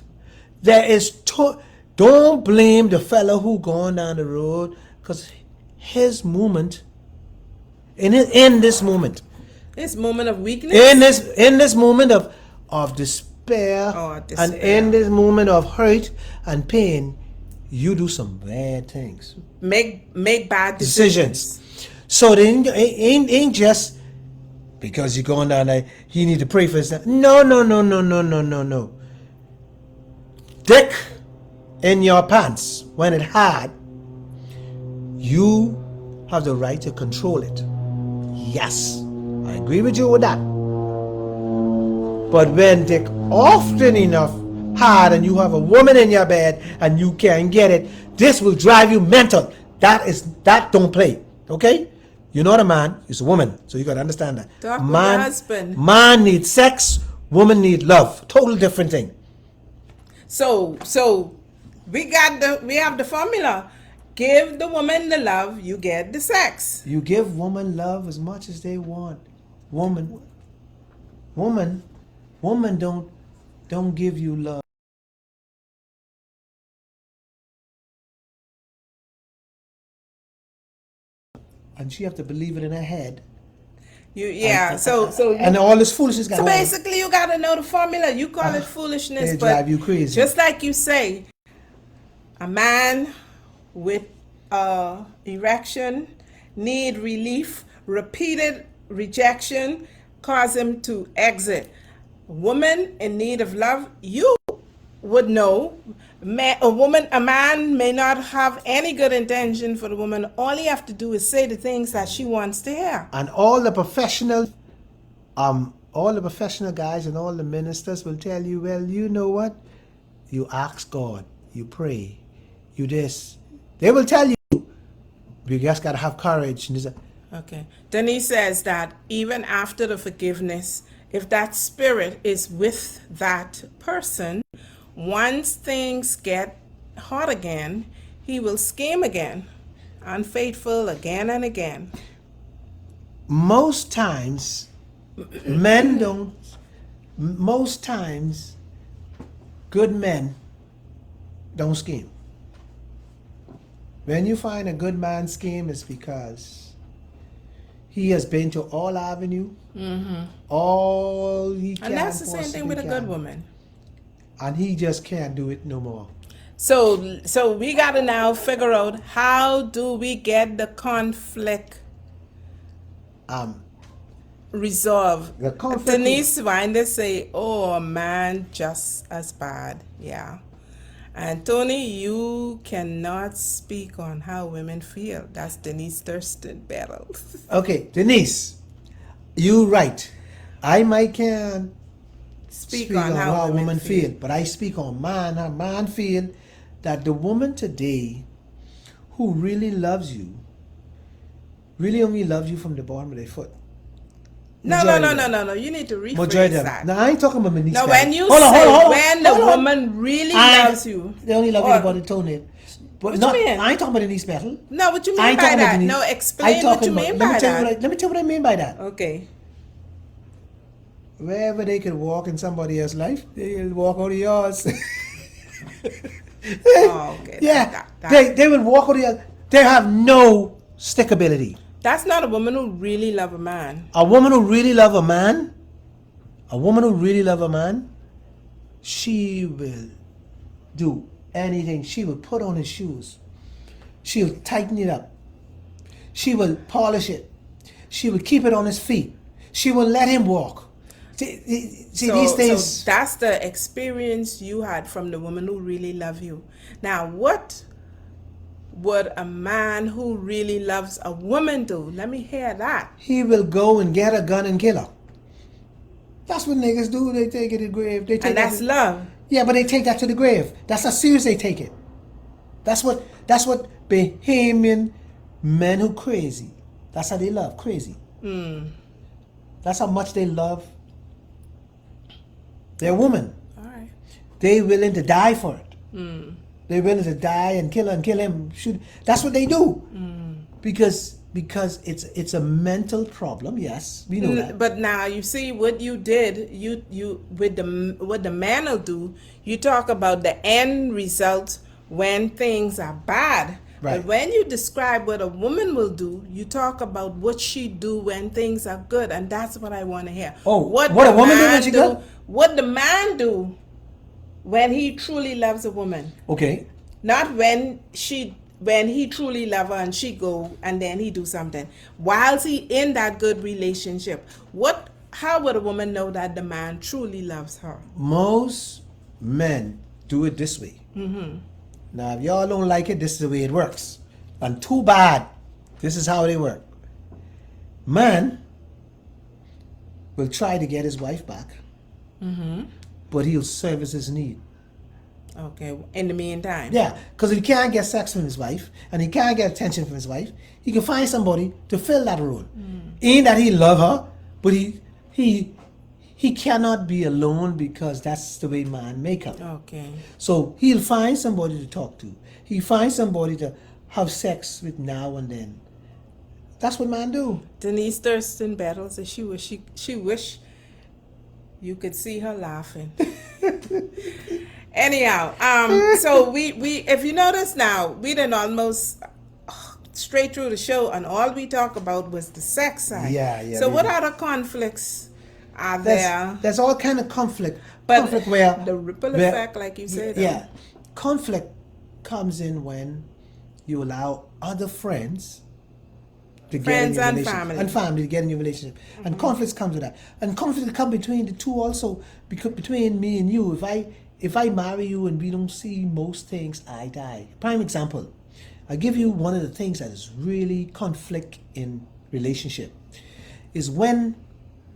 Don't blame the fellow who going down the road, because his moment, in this moment of weakness, in this moment of despair, and in this moment of hurt and pain, you do some bad things. Make bad decisions. So they ain't just because you're going down there, you need to pray for his. No. Dick in your pants when it hard, you have the right to control it. Yes, I agree with you with that. But when dick often enough hard and you have a woman in your bed and you can't get it, this will drive you mental. That don't play. Okay? You're not a man, you're a woman. So you gotta understand that. Talk with your husband. Man needs sex, woman needs love. Total different thing. So we have the formula. give the woman the love, you get the sex. You give woman love as much as they want. Woman don't give you love. And she have to believe it in her head. And all this foolishness got so basically you gotta know the formula. You call it foolishness, it but drive you crazy. Just like you say, a man with erection need relief, repeated rejection cause him to exit. Woman in need of love, you would know. A man may not have any good intention for the woman. All he have to do is say the things that she wants to hear. And all the professional guys and all the ministers will tell you, well, you know what? You ask God, you pray, you this. They will tell you, you just gotta have courage. Okay. Denise says that even after the forgiveness, if that spirit is with that person, once things get hot again, he will scheme again, unfaithful again and again. Most times, good men don't scheme. When you find a good man scheme, it's because he has been to all avenue, all he can. And that's the same thing with a good woman. And he just can't do it no more. So we got to now figure out, how do we get the conflict resolved? The conflict. Denise Winder say, oh, a man just as bad. Yeah. And Tony, you cannot speak on how women feel. That's Denise Thurston Battle. Okay, Denise, you right. I might can speak on how women feel, but I speak on man. How man feel that the woman today who really loves you really only loves you from the bottom of their foot. No. You need to rephrase that. No, I ain't talking about Denise. No, when you when the woman really loves you, they only love you about the toenail. But what you mean? I ain't talking about Denise Battle. No, what you mean by that? No, explain what you mean by that. Let me tell you what I mean by that. Okay. Wherever they could walk in somebody else's life, they'll walk out of yours. Okay. Yeah, they will walk out of yours. They have no stickability. That's not a woman who really love a man. A woman who really love a man, she will do anything. She will put on his shoes. She'll tighten it up. She will polish it. She will keep it on his feet. She will let him walk. These days. So that's the experience you had from the woman who really love you. Now, what would a man who really loves a woman do? Let me hear that. He will go and get a gun and kill her. That's what niggas do. They take it to the grave. And that's love. Yeah, but they take that to the grave. That's how serious they take it. That's what Bahamian men who crazy. That's how they love, crazy. That's how much they love their woman. All right. They willing to die for it. They're willing to die and kill her and kill him. Shoot. That's what they do. Because it's a mental problem. Yes, we know that. But now you see what you did. You with what the man will do. You talk about the end result when things are bad. Right. But when you describe what a woman will do, you talk about what she do when things are good, and that's what I want to hear. Oh, what a woman do when she good? What the man do when he truly loves a woman. Okay. Not when he truly love her and she go and then he do something. Whilst he in that good relationship, how would a woman know that the man truly loves her? Most men do it this way. Now, if y'all don't like it, this is the way it works. And too bad, this is how they work. Man will try to get his wife back, but he'll service his need. Okay, in the meantime. Yeah, because he can't get sex from his wife and he can't get attention from his wife, he can find somebody to fill that role. Ain't that he love her, but he cannot be alone because that's the way man make him. Okay. So he'll find somebody to talk to. He finds somebody to have sex with now and then. That's what man do. Denise Thurston Battles says she wish you could see her laughing. Anyhow, so we if you notice now, we done almost straight through the show, and all we talk about was the sex side. Yeah. So what other conflicts are there? There's all kind of conflict. But conflict where the ripple effect, like you said. Yeah. Conflict comes in when you allow other friends to get in your relationship. And family to get in your relationship. And conflicts comes with that. And conflicts come between the two also, because between me and you. If I marry you and we don't see most things eye to eye. Prime example. I give you one of the things that is really conflict in relationship is when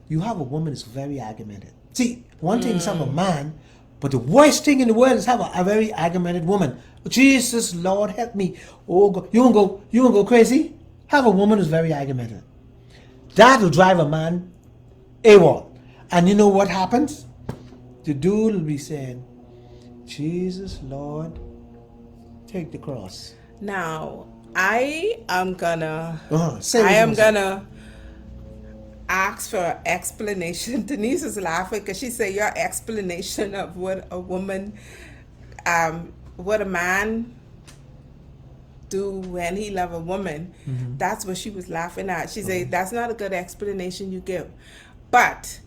you have a woman that's very argumentative. See, one thing is have a man, but the worst thing in the world is have a very argumentative woman. Jesus, Lord, help me. Oh, God. You won't go crazy? Have a woman who's very argumentative. That will drive a man AWOL. And you know what happens? The dude will be saying, Jesus, Lord, take the cross. Now, I am gonna ask for an explanation. Denise is laughing because she said your explanation of what a woman, what a man do when he love a woman, that's what she was laughing at. She said that's not a good explanation you give. But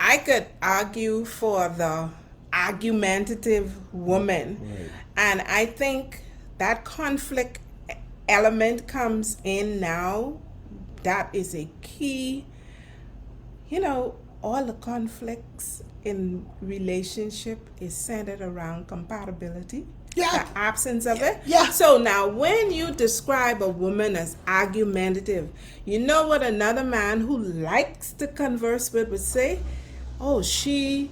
I could argue for the argumentative woman. Right. And I think that conflict element comes in now. That is a key. You know, all the conflicts in relationship is centered around compatibility. Yeah. The absence of it. Yeah. So now when you describe a woman as argumentative, you know what another man who likes to converse with would say? Oh, she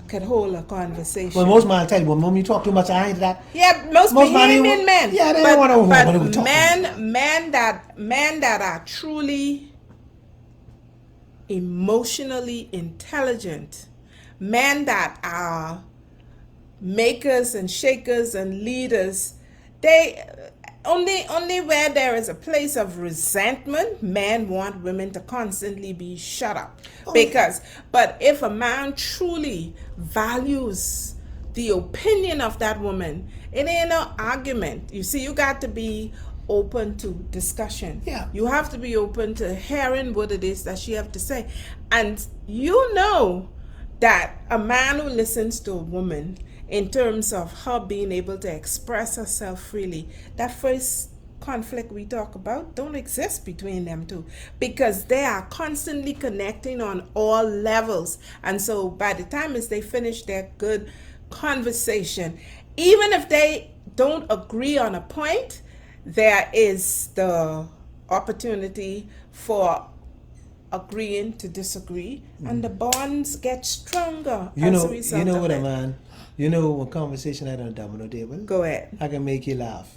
could hold a conversation. Well, most men tell you, when you talk too much, I ain't that. Yeah, most behaving men. Yeah, they don't want to woman who talk. Men that are truly emotionally intelligent, men that are makers and shakers and leaders, they only where there is a place of resentment, men want women to constantly be shut up. But if a man truly values the opinion of that woman, it ain't no argument. You see, you got to be open to discussion. Yeah. You have to be open to hearing what it is that she have to say. And you know that a man who listens to a woman in terms of her being able to express herself freely, that first conflict we talk about don't exist between them two, because they are constantly connecting on all levels. And so by the time as they finish their good conversation, even if they don't agree on a point, there is the opportunity for agreeing to disagree, and the bonds get stronger as a result. You know of what, it. man? You know, one conversation I don't domino table. Go ahead. I can make you laugh.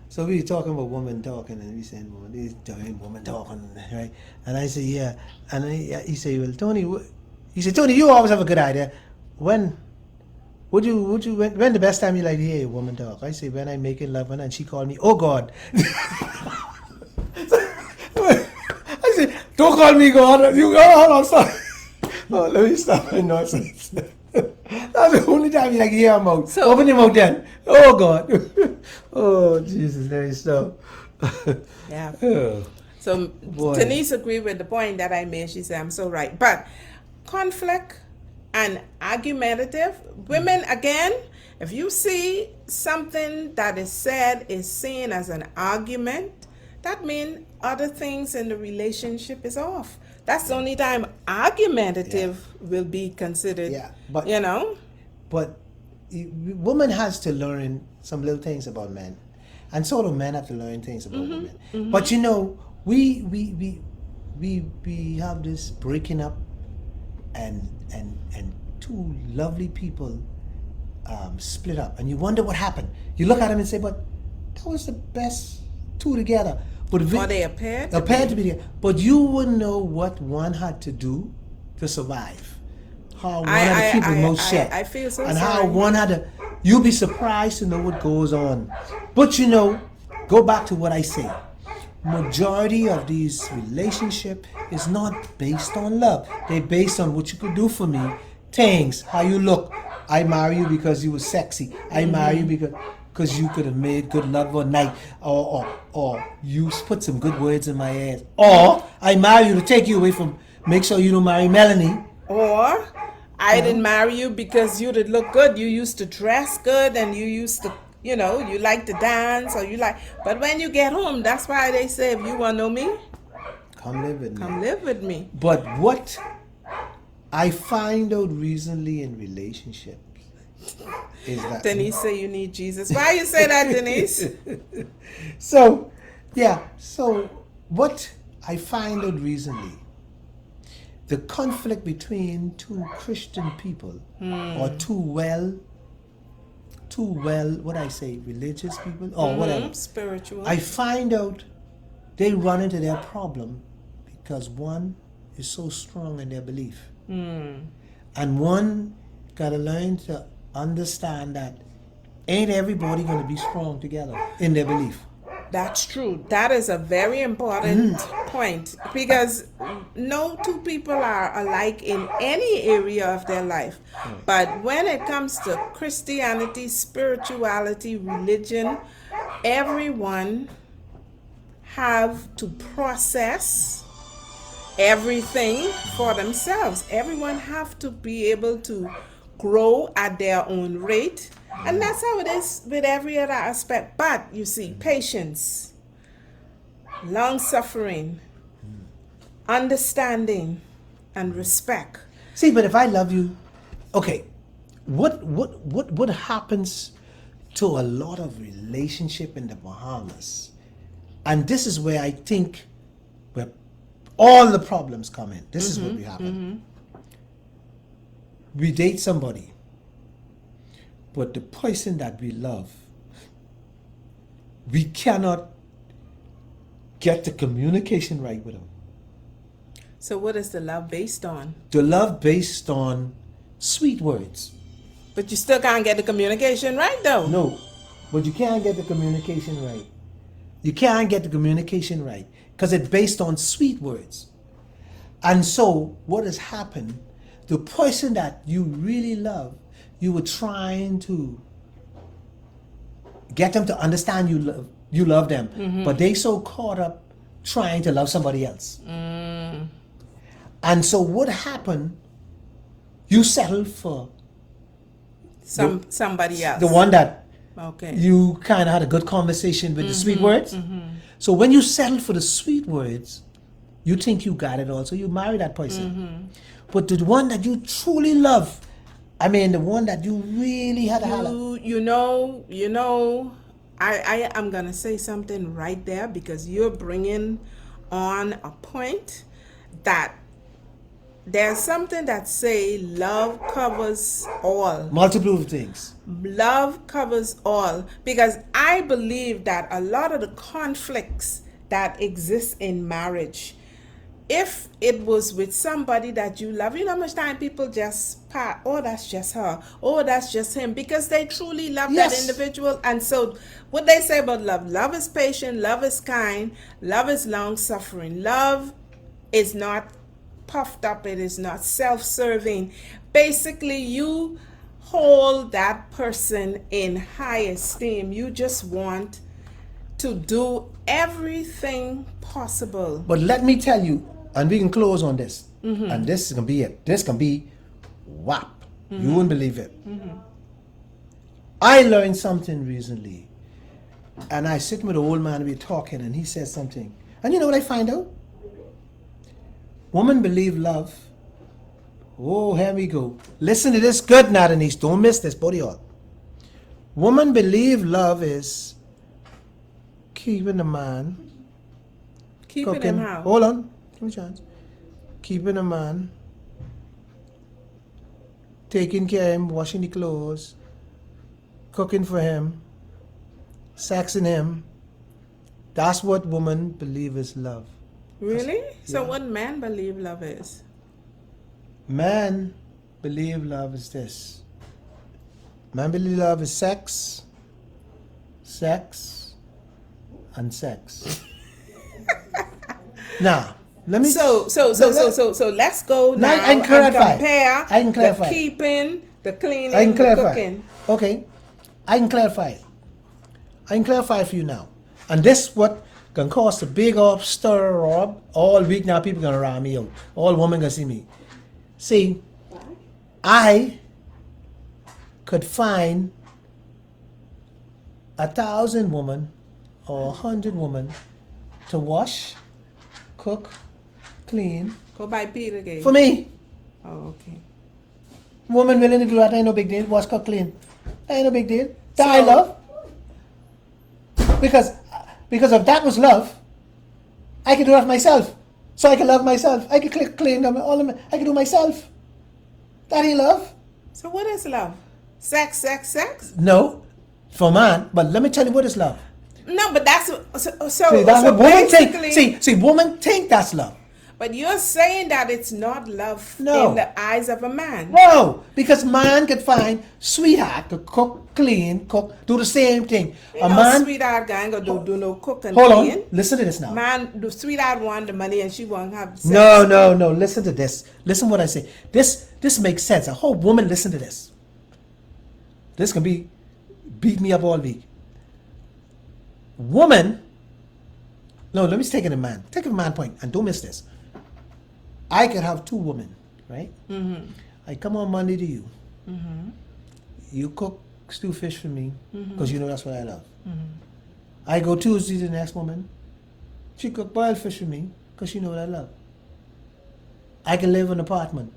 So we were talking about women talking, and we saying, well, this woman talking, right? And I say, yeah. And he say, well, Tony, Tony, you always have a good idea. When the best time you like to hear a woman talk? I say, when I making love and she called me, oh God. I say, don't call me God. You hold on, stop. Oh, let me stop my nonsense. That's the only time you like to hear her mouth. So, open your mouth then. Oh God. Oh Jesus, let me stop. Yeah. Oh, So boy. Denise agreed with the point that I made. She said, I'm so right. But conflict and argumentative women, again, if you see something that is said is seen as an argument, that means other things in the relationship is off. That's the only time argumentative will be considered. Yeah, but But woman has to learn some little things about men, and so do men have to learn things about women. Mm-hmm. But we have this breaking up, and two lovely people split up, and you wonder what happened. You look at them and say, but that was the best two together. But or they appeared to be together. But you wouldn't know what one had to do to survive. How one had to keep his mouth shut. I feel so and sorry. how one had to. You'll be surprised to know what goes on. But go back to what I say. Majority of these relationship is not based on love. They're based on what you could do for me, things, how you look. I marry you because you were sexy. I marry you because you could have made good love one night, or you put some good words in my ass, or I marry you to take you away from, make sure you don't marry Melanie. Or I didn't marry you because you did look good. You used to dress good and you used to, you know, you like to dance or you like. But when you get home, that's why they say, if you want to know me, Come live with me. come live with me. But what I find out recently in relationships is that Denise say you need Jesus. Why you say that, Denise? So what I find out recently, the conflict between two Christian people or two well, what I say, religious people or whatever, Spiritual. I find out they run into their problem because one is so strong in their belief. And one gotta learn to understand that ain't everybody gonna be strong together in their belief. That's true. That is a very important point, because no two people are alike in any area of their life. But when it comes to Christianity, spirituality, religion, everyone have to process everything for themselves. Everyone have to be able to grow at their own rate. And that's how it is with every other aspect. But you see, patience, long suffering, understanding, and respect. See, but if I love you, okay, what happens to a lot of relationship in the Bahamas? And this is where I think where all the problems come in. This is what we happen. We date somebody, but the person that we love, we cannot get the communication right with them. So what is the love based on? The love based on sweet words. But you still can't get the communication right, though. No, but you can't get the communication right. You can't get the communication right because it's based on sweet words. And so what has happened, the person that you really love, you were trying to get them to understand you love them, but they so caught up trying to love somebody else. And so what happened, you settled for somebody else. the one that Okay. you kind of had a good conversation with the sweet words. So when you settle for the sweet words, you think you got it all, so you marry that person. But the one that you truly love, I mean the one that you really had a holler. You know, I am gonna say something right there, because you're bringing on a point that there's something that say love covers all. Multiple things. Love covers all, because I believe that a lot of the conflicts that exist in marriage, if it was with somebody that you love, you know how much time people just part, oh, that's just her, oh, that's just him, because they truly love that individual. And so what they say about love is patient, love is kind, love is long suffering, love is not puffed up, it is not self-serving. Basically, you hold that person in high esteem. You just want to do everything possible. But let me tell you, and we can close on this, and this is gonna be it. This can be whap. You wouldn't believe it. I learned something recently, and I sit with an old man, we're talking, and he says something. And you know what I find out? Women believe love. Oh, here we go. Listen to this good now, Denise. Don't miss this, both of y'all. Women believe love is keeping a man. Keeping cooking. him how? Hold on. Give me a chance. Keeping a man. Taking care of him, washing the clothes. Cooking for him. Sexing him. That's what women believe is love. Really? So Yeah. what men believe love is? Men believe love is this. Men believe love is sex, and sex. Now, let me. So let's go now I can clarify. and compare I can clarify. the keeping, the cleaning, I can the clarify. cooking. Okay, I can clarify it. I can clarify for you now. And this what can cause a big up stir up all week now. People gonna round me out. All women gonna see me. See, I could find 1,000 women or 100 women to wash, cook, clean Go by Peter again. for me. Oh, okay. Woman willing to do that ain't no big deal. Wash, cook, clean. That ain't no big deal. That I love. Because if that was love, I could do that myself. So I can love myself. I could clean them, all of them. I could do myself. That ain't love. So what is love? Sex, sex, sex? No, for man. But let me tell you what is love. No, but that's so. See, that's so what women basically, think. See, women think that's love. But you're saying that it's not love No. in the eyes of a man. No, because man could find sweetheart to cook, clean, cook, do the same thing. You A know, man. sweetheart guy ain't gonna do no cook and Hold clean. on. Listen to this now. Man, the sweetheart want the money and she won't have sex. No. Listen to this. Listen what I say. This makes sense. A whole woman listen to this. This can be beat me up all week. Woman. No, let me take it a man. Take it a man point and don't miss this. I could have two women, right? Mm-hmm. I come on Monday to you. Mm-hmm. You cook stew fish for me Mm-hmm. because you know that's what I love. Mm-hmm. I go Tuesday to the next woman. She cook boiled fish for me because she know what I love. I can live in an apartment.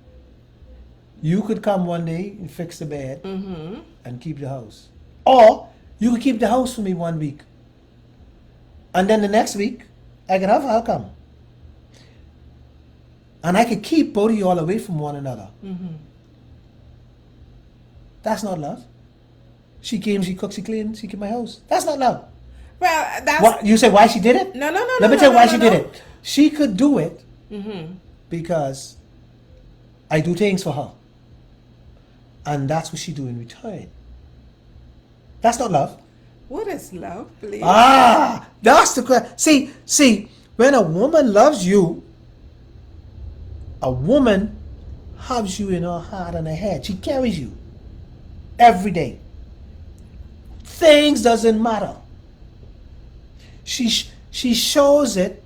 You could come one day and fix the bed Mm-hmm. and keep the house. Or you could keep the house for me 1 week. And then the next week, I can have her come. And I could keep both of you all away from one another. Mm-hmm. That's not love. She came, she cooked, she cleaned, she kept my house. That's not love. Well, that's What, you say why she did it? no. Let me tell you why she did it. She could do it Mm-hmm. because I do things for her. And that's what she do in return. That's not love. What is love, please? Ah, that's the question. See, when a woman loves you, a woman has you in her heart and her head. She carries you every day. Things doesn't matter. She shows it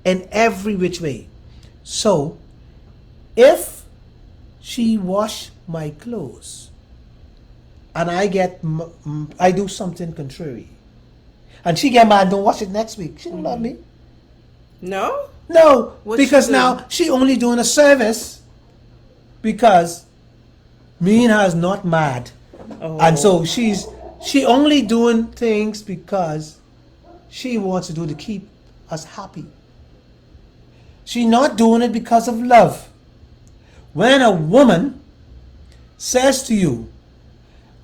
in every which way. So, if she wash my clothes and I do something contrary, and she get mad, don't wash it next week, she don't love me. No? No, What because she do? now she only doing a service because me and her is not mad, and so she only doing things because she wants to do to keep us happy. She not doing it because of love. When a woman says to you,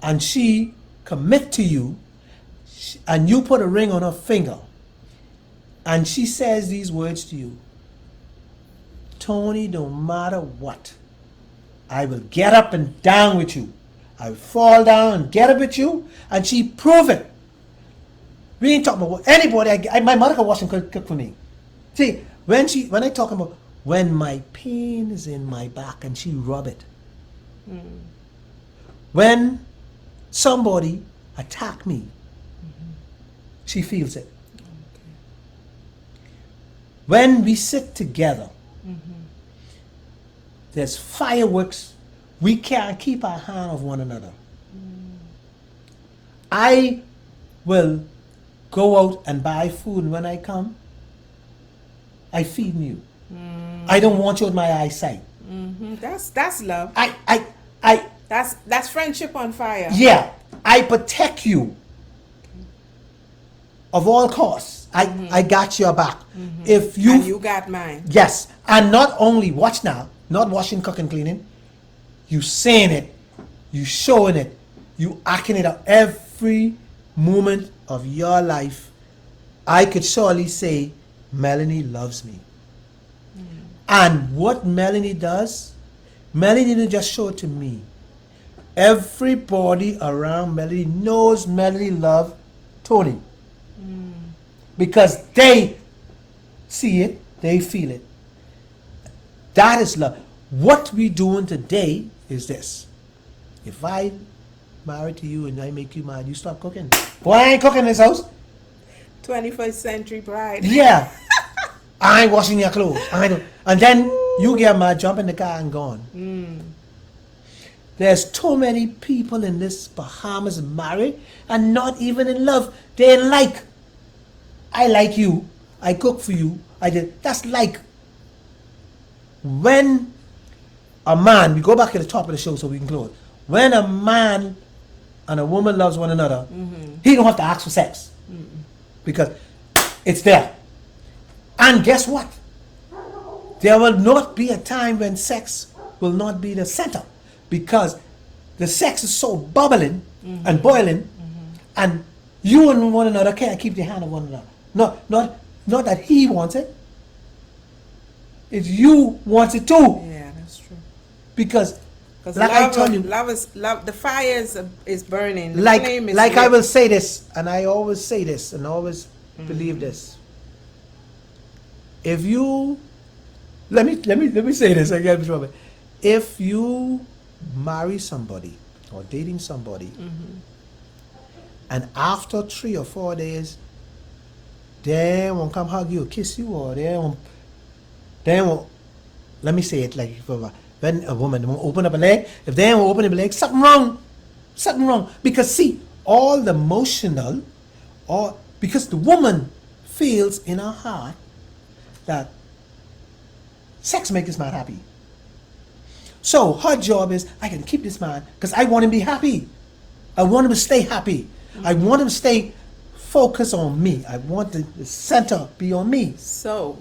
and she commit to you, and you put a ring on her finger, and she says these words to you, Tony, no matter what, I will get up and down with you. I will fall down and get up with you, and she prove it. We ain't talking about anybody. My mother can wash and cook for me. See, when I talk about when my pain is in my back and she rub it. When somebody attack me, she feels it. When we sit together, there's fireworks. We can't keep our hand off one another. I will go out and buy food, and when I come, I feed you. I don't want you in my eyesight. Mm-hmm. That's love. I That's friendship on fire. yeah, I protect you of all costs. I got your back. If And you got mine. yes, and not only watch now, not washing, cooking, cleaning. You saying it, you showing it, you acting it out every moment of your life. I could surely say, Melanie loves me. And what Melanie does, Melanie didn't just show it to me. Everybody around Melanie knows Melanie loves Tony. because they see it, they feel it. That is love. What we doing today is this. If I married to you and I make you mad, you stop cooking. Boy, I ain't cooking in this house. 21st century bride. Yeah. I ain't washing your clothes. I don't. And then you get mad, jump in the car and gone. There's too many people in this Bahamas married and not even in love. They like. I like you. I cook for you. I did. That's like. When a man, we go back to the top of the show so we can close. When a man and a woman loves one another, he don't have to ask for sex. Because it's there. And guess what? There will not be a time when sex will not be the center. Because the sex is so bubbling and boiling, and you and one another can't keep the hand of one another. Not that he wants it. It's you wants it too. Yeah, that's true. Because Like I told you, love is love. The fire is burning. The like flame is I lit. will say this, and I always say this, and always believe this. If you let me say this again, if you marry somebody or dating somebody, and after 3 or 4 days, they won't come hug you, kiss you, or they won't. Let me say it like when a woman won't open up a leg, if they won't open up a leg, something wrong. Because see, all the emotional, or because the woman feels in her heart that sex makes this man happy. So her job is, I can keep this man because I want him to be happy. I want him to stay happy. I want him to stay focused on me. I want the center be on me. So,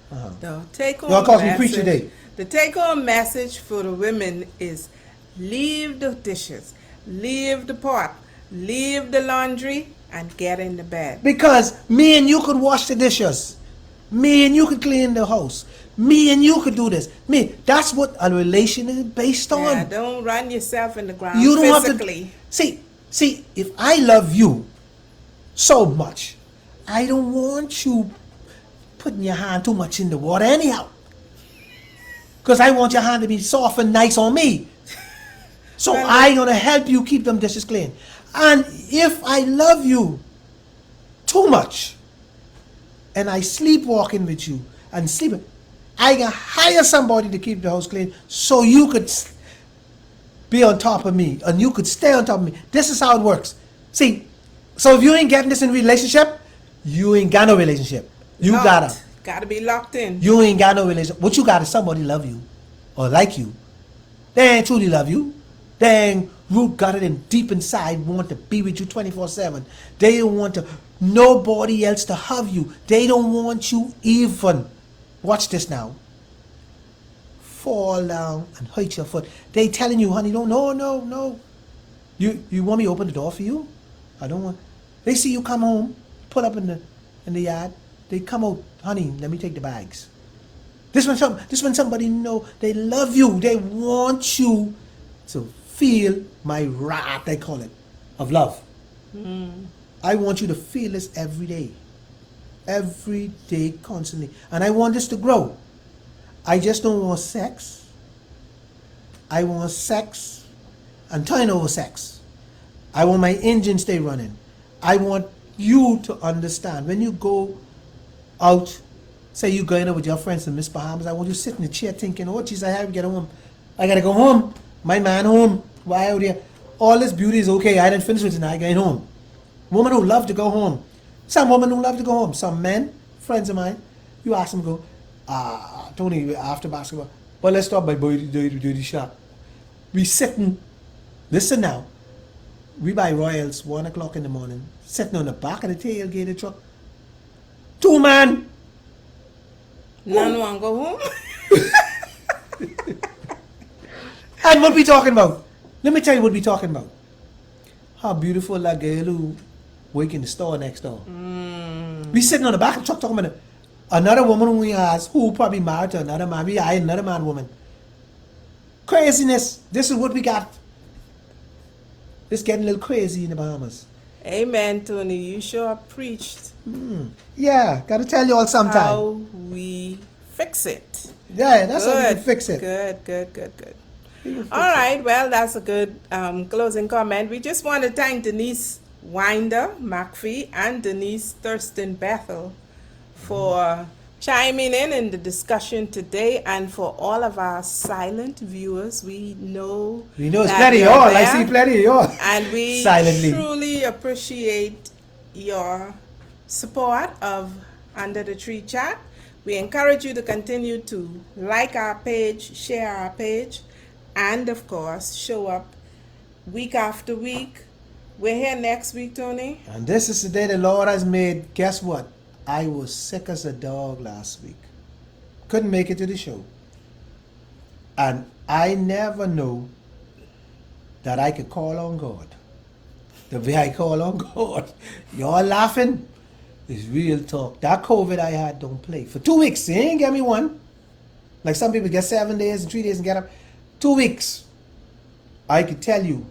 the take-home Y'all call me preach message. today. The take-home message for the women is: leave the dishes, leave the pot, leave the laundry, and get in the bed. Because me and you could wash the dishes. Me and you could clean the house. Me and you could do this. That's what a relation is based on. Yeah, don't run yourself in the ground You don't physically. have to see, if I love you so much, I don't want you putting your hand too much in the water anyhow. Because I want your hand to be soft and nice on me. So I'm going to help you keep them dishes clean. And if I love you too much, and I sleepwalking with you, and sleeping, I can hire somebody to keep the house clean so you could be on top of me, and you could stay on top of me. This is how it works. See, so if you ain't getting this in relationship, you ain't got no relationship. You Gotta be locked in. You ain't got no relationship. What you got is somebody love you or like you. They ain't truly love you. They ain't root got it in deep inside, want to be with you 24/7. They don't want nobody else to have you. They don't want you even. Watch this now. Fall down and hurt your foot. They telling you, honey, no. You want me to open the door for you? I don't want. They see you come home, put up in the yard. They come out, honey, let me take the bags. This when somebody know they love you. They want you to feel my wrath, they call it, of love. I want you to feel this every day, constantly. And I want this to grow. I just don't want sex. I want sex and turn over sex. I want my engine stay running. I want you to understand when you go out, say you going out with your friends in Miss Bahamas, I want you to sit in the chair thinking, oh jeez, I have to get home. I gotta go home. My man home. Why out here? All this beauty is okay. I didn't finish with tonight. Going home. Women who love to go home. Some women who love to go home. Some men, friends of mine, you ask them to go, Tony, after basketball. Well, let's stop by the shop. We sitting, listen now, we buy Royals 1 o'clock in the morning, sitting on the back of the tailgated truck. 2 man. None want to go home. And what we talking about? Let me tell you what we talking about. How beautiful that girl who work in the store next door. We sitting on the back of the truck talking about another woman who we has who probably married to another man. We are another man woman. Craziness. This is what we got. It's getting a little crazy in the Bahamas. Amen, Tony. You sure preached Yeah, gotta tell you all sometime. how we fix it. Yeah, that's how we can Good, fix it. good. We can fix All it. right, well, that's a good closing comment. We just want to thank Denise Winder McPhee and Denise Thurston Bethel for chiming in the discussion today, and for all of our silent viewers. We know We know it's that plenty of you're y'all. I there, see plenty of y'all. and we Silently. truly appreciate your support of Under the Tree Chat. We encourage you to continue to like our page, share our page, and of course, show up week after week. We're here next week, Tony. And this is the day the Lord has made. Guess what? I was sick as a dog last week. Couldn't make it to the show. And I never know that I could call on God. The way I call on God. Y'all laughing? It's real talk. That COVID I had don't play. For 2 weeks, they ain't get me one. Like some people get 7 days and 3 days and get up. 2 weeks. I could tell you.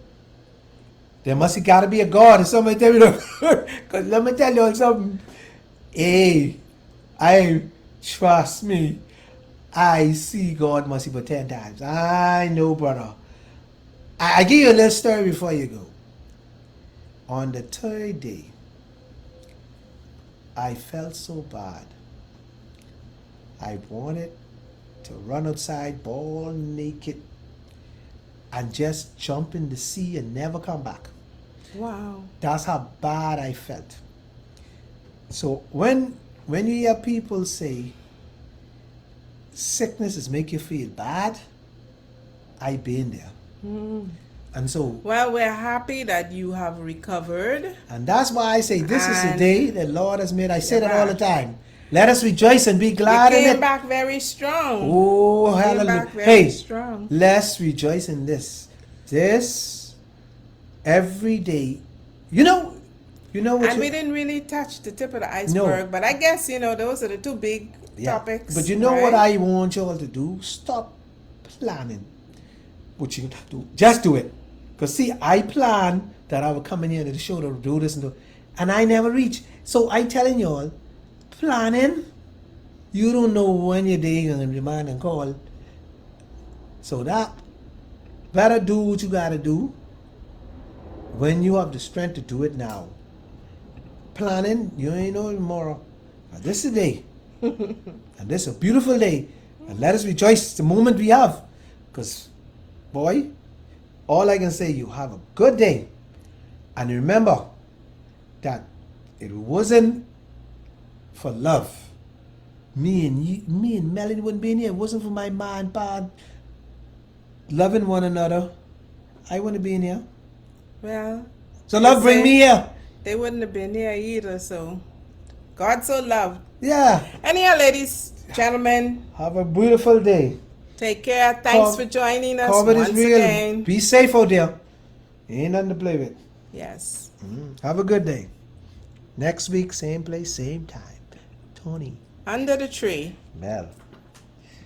There must have got to be a God, and somebody tell me because let me tell you all something. Hey, trust me, I see God must have 10 times. I know, brother. I give you a little story before you go. On the third day, I felt so bad. I wanted to run outside, ball naked, and just jump in the sea and never come back. Wow. That's how bad I felt. So when you hear people say sicknesses make you feel bad, I've been there. And so, Well, we're happy that you have recovered. and that's why I say this is the And day the Lord has made. I say you're that all the back. time. Let us rejoice and be You glad in came it. back very strong. Oh, You came hallelujah. back very Hey, strong. let's rejoice in this. This every day. You know what And you, we didn't really touch the tip of the iceberg, but I guess, those are the two big yeah. topics. But you know what right? I want y'all to do? Stop planning what you do. Just do it. Because see, I planned that I would come in here to the show to do this and I never reach. So I telling y'all, planning, you don't know when your day is going to remind and call. So that, better do what you got to do when you have the strength to do it now. Planning, you ain't know tomorrow. Now, this is the day. And this is a beautiful day. And let us rejoice the moment we have. Because, boy, all I can say, you have a good day. And remember that it wasn't for love. Me and Melody wouldn't be in here. It wasn't for my ma and pa loving one another. I wouldn't be in here. Well, So love bring me here. they wouldn't have been here either, so God so loved. Yeah. Anyhow, ladies, gentlemen, Have a beautiful day. take care. Thanks Co- for joining us COVID once is real. again. Be safe out there. Ain't nothing to play with. Yes. Have a good day. Next week, same place, same time. Tony. Under the tree. Mel.